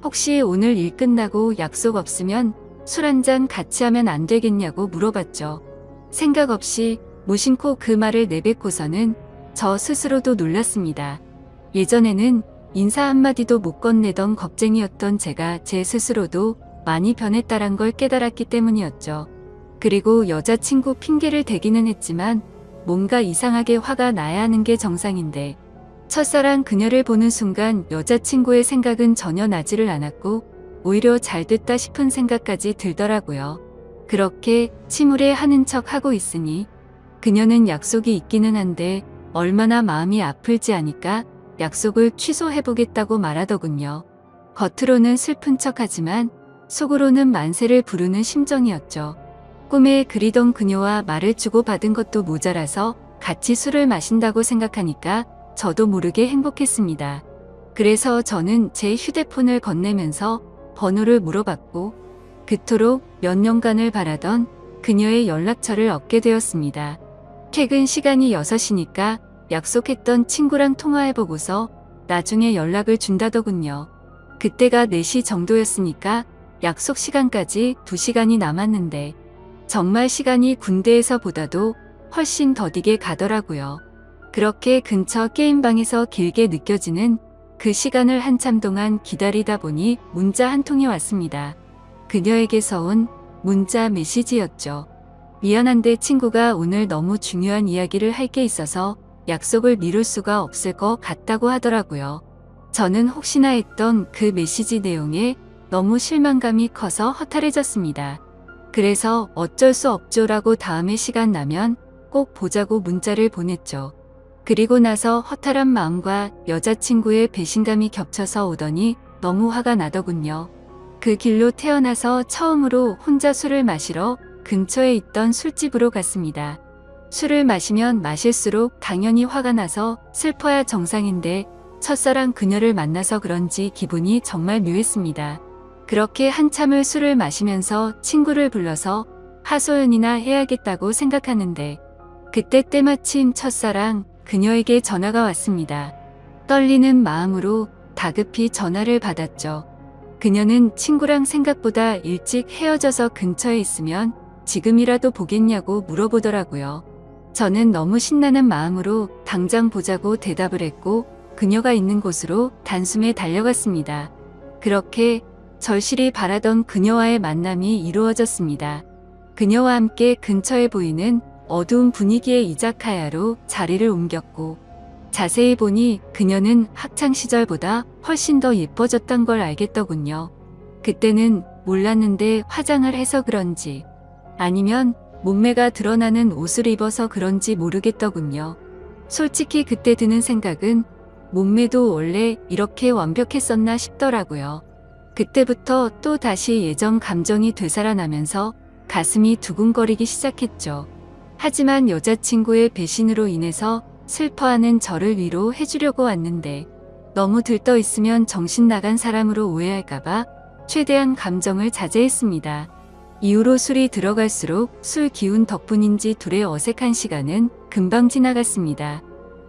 혹시 오늘 일 끝나고 약속 없으면 술 한잔 같이 하면 안 되겠냐고 물어봤죠. 생각 없이 무심코 그 말을 내뱉고서는 저 스스로도 놀랐습니다. 예전에는 인사 한마디도 못 건네던 겁쟁이였던 제가 제 스스로도 많이 변했다란 걸 깨달았기 때문이었죠. 그리고 여자친구 핑계를 대기는 했지만 뭔가 이상하게 화가 나야 하는 게 정상인데 첫사랑 그녀를 보는 순간 여자친구의 생각은 전혀 나지를 않았고 오히려 잘 됐다 싶은 생각까지 들더라고요. 그렇게 침울해 하는 척 하고 있으니 그녀는 약속이 있기는 한데 얼마나 마음이 아플지 아니까 약속을 취소해보겠다고 말하더군요. 겉으로는 슬픈 척하지만 속으로는 만세를 부르는 심정이었죠. 꿈에 그리던 그녀와 말을 주고받은 것도 모자라서 같이 술을 마신다고 생각하니까 저도 모르게 행복했습니다. 그래서 저는 제 휴대폰을 건네면서 번호를 물어봤고 그토록 몇 년간을 바라던 그녀의 연락처를 얻게 되었습니다. 퇴근 시간이 6시니까 약속했던 친구랑 통화해보고서 나중에 연락을 준다더군요. 그때가 4시 정도였으니까 약속 시간까지 2시간이 남았는데 정말 시간이 군대에서 보다도 훨씬 더디게 가더라고요. 그렇게 근처 게임방에서 길게 느껴지는 그 시간을 한참 동안 기다리다 보니 문자 한 통이 왔습니다. 그녀에게서 온 문자 메시지였죠. 미안한데 친구가 오늘 너무 중요한 이야기를 할 게 있어서 약속을 미룰 수가 없을 것 같다고 하더라고요. 저는 혹시나 했던 그 메시지 내용에 너무 실망감이 커서 허탈해졌습니다. 그래서 어쩔 수 없죠라고 다음에 시간 나면 꼭 보자고 문자를 보냈죠. 그리고 나서 허탈한 마음과 여자친구의 배신감이 겹쳐서 오더니 너무 화가 나더군요. 그 길로 태어나서 처음으로 혼자 술을 마시러 근처에 있던 술집으로 갔습니다. 술을 마시면 마실수록 당연히 화가 나서 슬퍼야 정상인데 첫사랑 그녀를 만나서 그런지 기분이 정말 묘했습니다. 그렇게 한참을 술을 마시면서 친구를 불러서 하소연이나 해야겠다고 생각하는데 그때 때마침 첫사랑 그녀에게 전화가 왔습니다. 떨리는 마음으로 다급히 전화를 받았죠. 그녀는 친구랑 생각보다 일찍 헤어져서 근처에 있으면 지금이라도 보겠냐고 물어보더라고요. 저는 너무 신나는 마음으로 당장 보자고 대답을 했고 그녀가 있는 곳으로 단숨에 달려갔습니다. 그렇게 절실히 바라던 그녀와의 만남이 이루어졌습니다. 그녀와 함께 근처에 보이는 어두운 분위기의 이자카야로 자리를 옮겼고 자세히 보니 그녀는 학창시절보다 훨씬 더 예뻐졌던 걸 알겠더군요. 그때는 몰랐는데 화장을 해서 그런지 아니면 몸매가 드러나는 옷을 입어서 그런지 모르겠더군요. 솔직히 그때 드는 생각은 몸매도 원래 이렇게 완벽했었나 싶더라고요. 그때부터 또 다시 예전 감정이 되살아나면서 가슴이 두근거리기 시작했죠. 하지만 여자친구의 배신으로 인해서 슬퍼하는 저를 위로해주려고 왔는데 너무 들떠 있으면 정신 나간 사람으로 오해할까봐 최대한 감정을 자제했습니다. 이후로 술이 들어갈수록 술 기운 덕분인지 둘의 어색한 시간은 금방 지나갔습니다.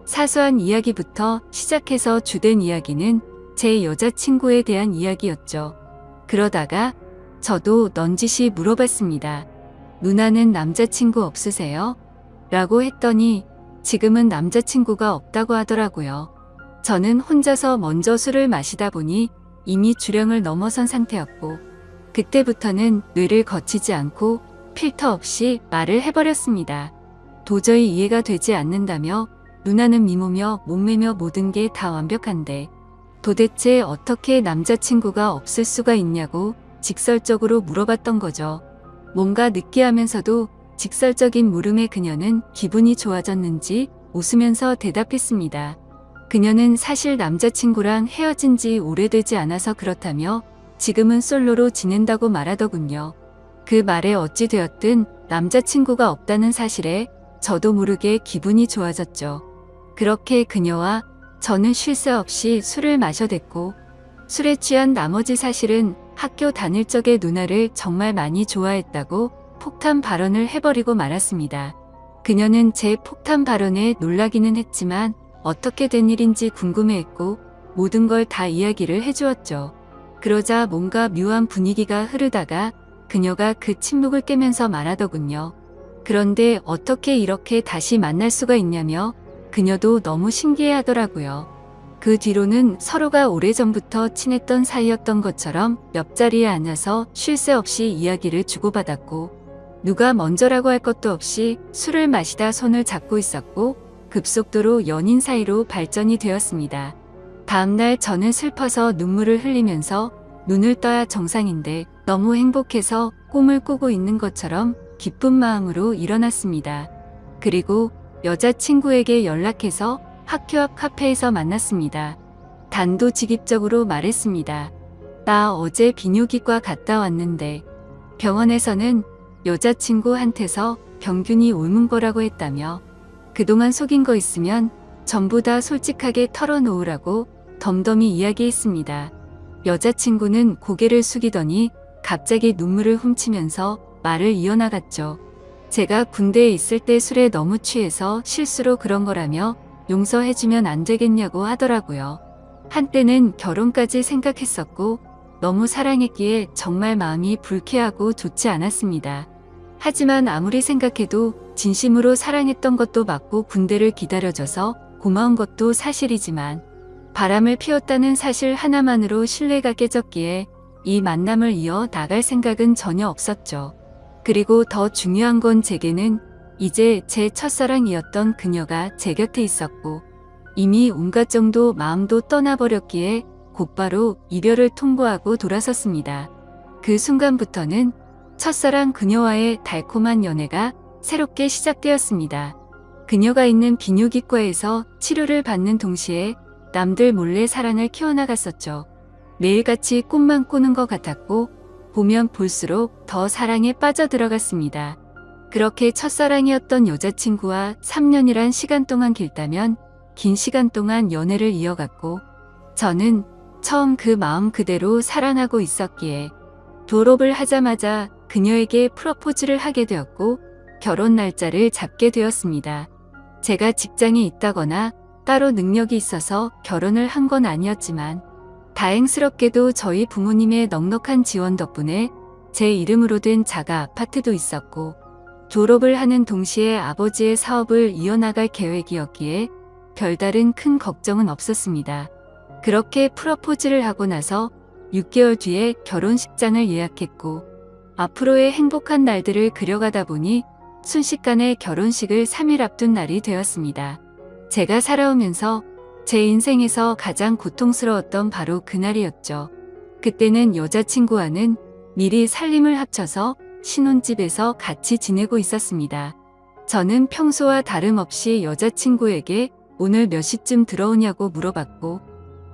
사소한 이야기부터 시작해서 주된 이야기는 제 여자친구에 대한 이야기였죠. 그러다가 저도 넌지시 물어봤습니다. 누나는 남자친구 없으세요? 라고 했더니 지금은 남자친구가 없다고 하더라고요. 저는 혼자서 먼저 술을 마시다 보니 이미 주량을 넘어선 상태였고 그때부터는 뇌를 거치지 않고 필터 없이 말을 해버렸습니다. 도저히 이해가 되지 않는다며 누나는 미모며 몸매며 모든 게 다 완벽한데 도대체 어떻게 남자친구가 없을 수가 있냐고 직설적으로 물어봤던 거죠. 뭔가 느끼하면서도 직설적인 물음에 그녀는 기분이 좋아졌는지 웃으면서 대답했습니다. 그녀는 사실 남자친구랑 헤어진 지 오래되지 않아서 그렇다며 지금은 솔로로 지낸다고 말하더군요. 그 말에 어찌 되었든 남자친구가 없다는 사실에 저도 모르게 기분이 좋아졌죠. 그렇게 그녀와 저는 쉴 새 없이 술을 마셔댔고 술에 취한 나머지 사실은 학교 다닐 적에 누나를 정말 많이 좋아했다고 폭탄 발언을 해버리고 말았습니다. 그녀는 제 폭탄 발언에 놀라기는 했지만 어떻게 된 일인지 궁금해했고 모든 걸 다 이야기를 해주었죠. 그러자 뭔가 묘한 분위기가 흐르다가 그녀가 그 침묵을 깨면서 말하더군요. 그런데 어떻게 이렇게 다시 만날 수가 있냐며 그녀도 너무 신기해하더라고요. 그 뒤로는 서로가 오래전부터 친했던 사이였던 것처럼 옆자리에 앉아서 쉴 새 없이 이야기를 주고받았고 누가 먼저라고 할 것도 없이 술을 마시다 손을 잡고 있었고 급속도로 연인 사이로 발전이 되었습니다. 다음날 저는 슬퍼서 눈물을 흘리면서 눈을 떠야 정상인데 너무 행복해서 꿈을 꾸고 있는 것처럼 기쁜 마음으로 일어났습니다. 그리고 여자친구에게 연락해서 학교 앞 카페에서 만났습니다. 단도직입적으로 말했습니다. 나 어제 비뇨기과 갔다 왔는데 병원에서는 여자친구한테서 병균이 옮은 거라고 했다며 그동안 속인 거 있으면 전부 다 솔직하게 털어놓으라고 덤덤히 이야기했습니다. 여자친구는 고개를 숙이더니 갑자기 눈물을 훔치면서 말을 이어나갔죠. 제가 군대에 있을 때 술에 너무 취해서 실수로 그런 거라며 용서해주면 안 되겠냐고 하더라고요. 한때는 결혼까지 생각했었고 너무 사랑했기에 정말 마음이 불쾌하고 좋지 않았습니다. 하지만 아무리 생각해도 진심으로 사랑했던 것도 맞고 군대를 기다려줘서 고마운 것도 사실이지만 바람을 피웠다는 사실 하나만으로 신뢰가 깨졌기에 이 만남을 이어 나갈 생각은 전혀 없었죠. 그리고 더 중요한 건 제게는 이제 제 첫사랑이었던 그녀가 제 곁에 있었고 이미 온갖 정도 마음도 떠나버렸기에 곧바로 이별을 통보하고 돌아섰습니다. 그 순간부터는 첫사랑 그녀와의 달콤한 연애가 새롭게 시작되었습니다. 그녀가 있는 비뇨기과에서 치료를 받는 동시에 남들 몰래 사랑을 키워나갔었죠. 매일같이 꿈만 꾸는 것 같았고 보면 볼수록 더 사랑에 빠져들어갔습니다. 그렇게 첫사랑이었던 여자친구와 3년이란 시간 동안 길다면 긴 시간 동안 연애를 이어갔고 저는 처음 그 마음 그대로 사랑하고 있었기에 졸업을 하자마자 그녀에게 프러포즈를 하게 되었고 결혼 날짜를 잡게 되었습니다. 제가 직장에 있다거나 따로 능력이 있어서 결혼을 한 건 아니었지만 다행스럽게도 저희 부모님의 넉넉한 지원 덕분에 제 이름으로 된 자가 아파트도 있었고 졸업을 하는 동시에 아버지의 사업을 이어나갈 계획이었기에 별다른 큰 걱정은 없었습니다. 그렇게 프러포즈를 하고 나서 6개월 뒤에 결혼식장을 예약했고 앞으로의 행복한 날들을 그려가다 보니 순식간에 결혼식을 3일 앞둔 날이 되었습니다. 제가 살아오면서 제 인생에서 가장 고통스러웠던 바로 그날이었죠. 그때는 여자친구와는 미리 살림을 합쳐서 신혼집에서 같이 지내고 있었습니다. 저는 평소와 다름없이 여자친구에게 오늘 몇 시쯤 들어오냐고 물어봤고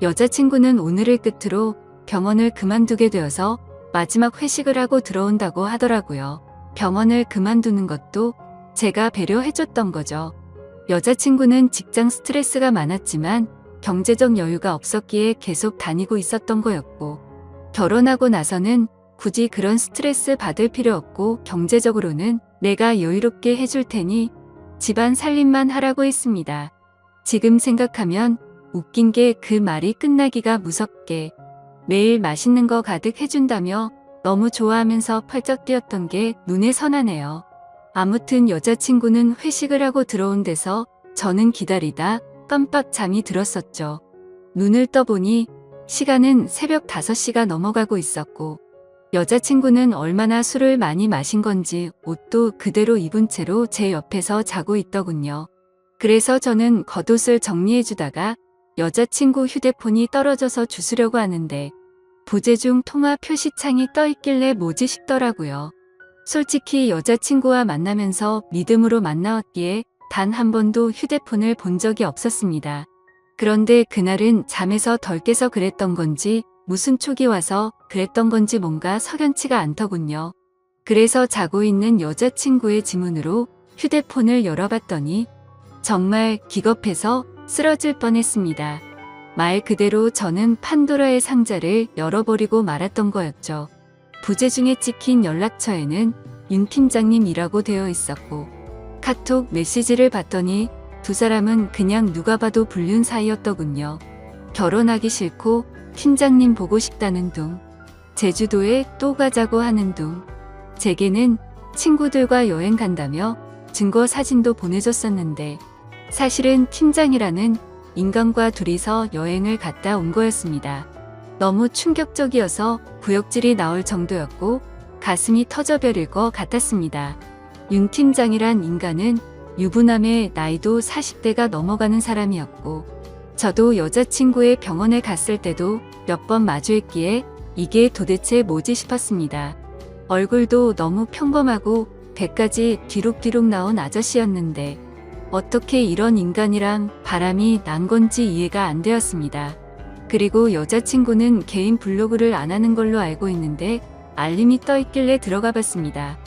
여자친구는 오늘을 끝으로 병원을 그만두게 되어서 마지막 회식을 하고 들어온다고 하더라고요. 병원을 그만두는 것도 제가 배려해줬던 거죠. 여자친구는 직장 스트레스가 많았지만 경제적 여유가 없었기에 계속 다니고 있었던 거였고 결혼하고 나서는 굳이 그런 스트레스 받을 필요 없고 경제적으로는 내가 여유롭게 해줄 테니 집안 살림만 하라고 했습니다. 지금 생각하면 웃긴 게 그 말이 끝나기가 무섭게 매일 맛있는 거 가득 해준다며 너무 좋아하면서 펄쩍 뛰었던 게 눈에 선하네요. 아무튼 여자친구는 회식을 하고 들어온 데서 저는 기다리다 깜빡 잠이 들었었죠. 눈을 떠보니 시간은 새벽 5시가 넘어가고 있었고 여자친구는 얼마나 술을 많이 마신 건지 옷도 그대로 입은 채로 제 옆에서 자고 있더군요. 그래서 저는 겉옷을 정리해주다가 여자친구 휴대폰이 떨어져서 주우려고 하는데 부재중 통화 표시창이 떠있길래 뭐지 싶더라고요. 솔직히 여자친구와 만나면서 믿음으로 만나왔기에 단 한 번도 휴대폰을 본 적이 없었습니다. 그런데 그날은 잠에서 덜 깨서 그랬던 건지 무슨 촉이 와서 그랬던 건지 뭔가 석연치가 않더군요. 그래서 자고 있는 여자친구의 지문으로 휴대폰을 열어봤더니 정말 기겁해서 쓰러질 뻔했습니다. 말 그대로 저는 판도라의 상자를 열어버리고 말았던 거였죠. 부재중에 찍힌 연락처에는 윤 팀장님이라고 되어 있었고 카톡 메시지를 봤더니 두 사람은 그냥 누가 봐도 불륜 사이였더군요. 결혼하기 싫고 팀장님 보고 싶다는 둥. 제주도에 또 가자고 하는 둥. 제게는 친구들과 여행 간다며 증거 사진도 보내줬었는데 사실은 팀장이라는 인간과 둘이서 여행을 갔다 온 거였습니다. 너무 충격적이어서 구역질이 나올 정도였고 가슴이 터져버릴 것 같았습니다. 윤 팀장이란 인간은 유부남의 나이도 40대가 넘어가는 사람이었고 저도 여자친구의 병원에 갔을 때도 몇 번 마주했기에 이게 도대체 뭐지 싶었습니다. 얼굴도 너무 평범하고 배까지 뒤룩뒤룩 나온 아저씨였는데 어떻게 이런 인간이랑 바람이 난 건지 이해가 안 되었습니다. 그리고 여자친구는 개인 블로그를 안 하는 걸로 알고 있는데 알림이 떠 있길래 들어가 봤습니다.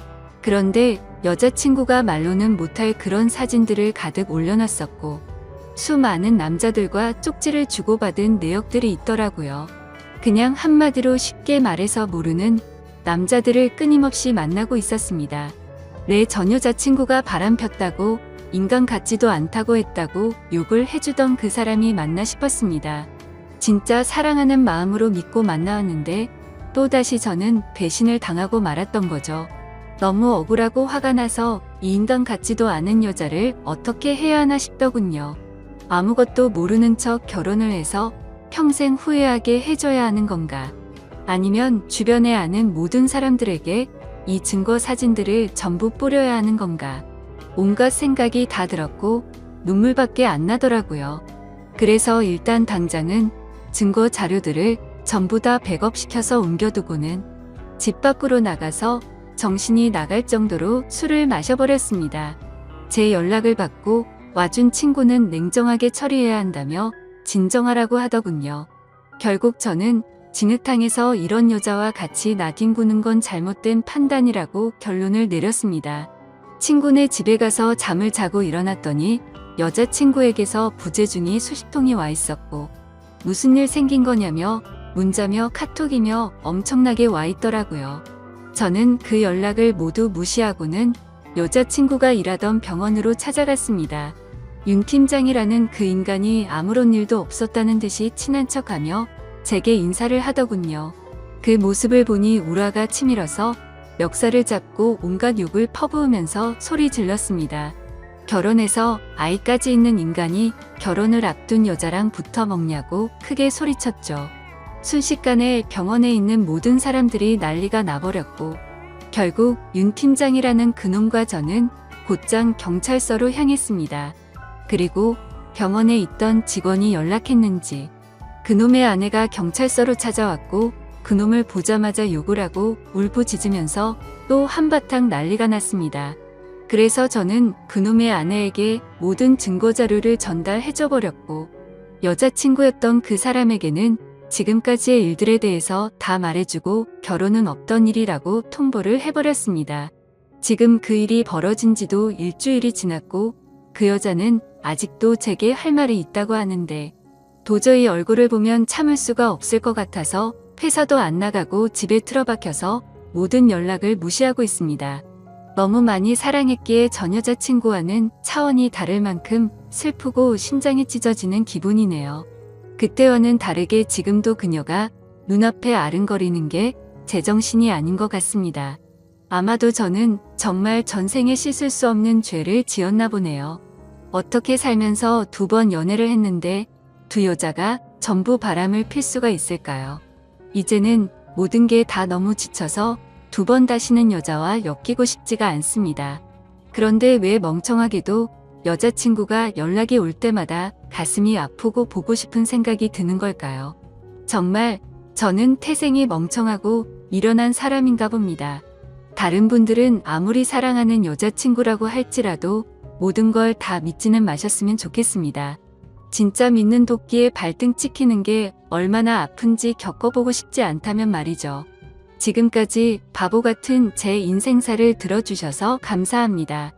그런데 여자친구가 말로는 못할 그런 사진들을 가득 올려놨었고 수많은 남자들과 쪽지를 주고받은 내역들이 있더라고요. 그냥 한마디로 쉽게 말해서 모르는 남자들을 끊임없이 만나고 있었습니다. 내 전 여자친구가 바람 폈다고 인간 같지도 않다고 했다고 욕을 해주던 그 사람이 맞나 싶었습니다. 진짜 사랑하는 마음으로 믿고 만나왔는데 또다시 저는 배신을 당하고 말았던 거죠. 너무 억울하고 화가 나서 이 인간 같지도 않은 여자를 어떻게 해야 하나 싶더군요. 아무것도 모르는 척 결혼을 해서 평생 후회하게 해줘야 하는 건가? 아니면 주변에 아는 모든 사람들에게 이 증거 사진들을 전부 뿌려야 하는 건가? 온갖 생각이 다 들었고 눈물밖에 안 나더라고요. 그래서 일단 당장은 증거 자료들을 전부 다 백업시켜서 옮겨두고는 집 밖으로 나가서 정신이 나갈 정도로 술을 마셔버렸습니다. 제 연락을 받고 와준 친구는 냉정하게 처리해야 한다며 진정하라고 하더군요. 결국 저는 진흙탕에서 이런 여자와 같이 나뒹구는 건 잘못된 판단이라고 결론을 내렸습니다. 친구네 집에 가서 잠을 자고 일어났더니 여자친구에게서 부재중이 수십 통이 와 있었고 무슨 일 생긴 거냐며 문자며 카톡이며 엄청나게 와 있더라고요. 저는 그 연락을 모두 무시하고는 여자친구가 일하던 병원으로 찾아갔습니다. 윤 팀장이라는 그 인간이 아무런 일도 없었다는 듯이 친한 척하며 제게 인사를 하더군요. 그 모습을 보니 우라가 치밀어서 멱살을 잡고 온갖 욕을 퍼부으면서 소리 질렀습니다. 결혼해서 아이까지 있는 인간이 결혼을 앞둔 여자랑 붙어 먹냐고 크게 소리쳤죠. 순식간에 병원에 있는 모든 사람들이 난리가 나버렸고 결국 윤 팀장이라는 그놈과 저는 곧장 경찰서로 향했습니다. 그리고 병원에 있던 직원이 연락했는지 그놈의 아내가 경찰서로 찾아왔고 그놈을 보자마자 욕을 하고 울부짖으면서 또 한바탕 난리가 났습니다. 그래서 저는 그놈의 아내에게 모든 증거자료를 전달해줘버렸고 여자친구였던 그 사람에게는 지금까지의 일들에 대해서 다 말해주고 결혼은 없던 일이라고 통보를 해버렸습니다. 지금 그 일이 벌어진 지도 일주일이 지났고 그 여자는 아직도 제게 할 말이 있다고 하는데 도저히 얼굴을 보면 참을 수가 없을 것 같아서 회사도 안 나가고 집에 틀어박혀서 모든 연락을 무시하고 있습니다. 너무 많이 사랑했기에 전 여자친구와는 차원이 다를 만큼 슬프고 심장이 찢어지는 기분이네요. 그때와는 다르게 지금도 그녀가 눈앞에 아른거리는 게 제정신이 아닌 것 같습니다. 아마도 저는 정말 전생에 씻을 수 없는 죄를 지었나 보네요. 어떻게 살면서 2번 연애를 했는데 두 여자가 전부 바람을 필 수가 있을까요? 이제는 모든 게 다 너무 지쳐서 2번 다시는 여자와 엮이고 싶지가 않습니다. 그런데 왜 멍청하게도 여자친구가 연락이 올 때마다 가슴이 아프고 보고 싶은 생각이 드는 걸까요? 정말 저는 태생이 멍청하고 미련한 사람인가 봅니다. 다른 분들은 아무리 사랑하는 여자친구라고 할지라도 모든 걸 다 믿지는 마셨으면 좋겠습니다. 진짜 믿는 도끼에 발등 찍히는 게 얼마나 아픈지 겪어보고 싶지 않다면 말이죠. 지금까지 바보 같은 제 인생사를 들어주셔서 감사합니다.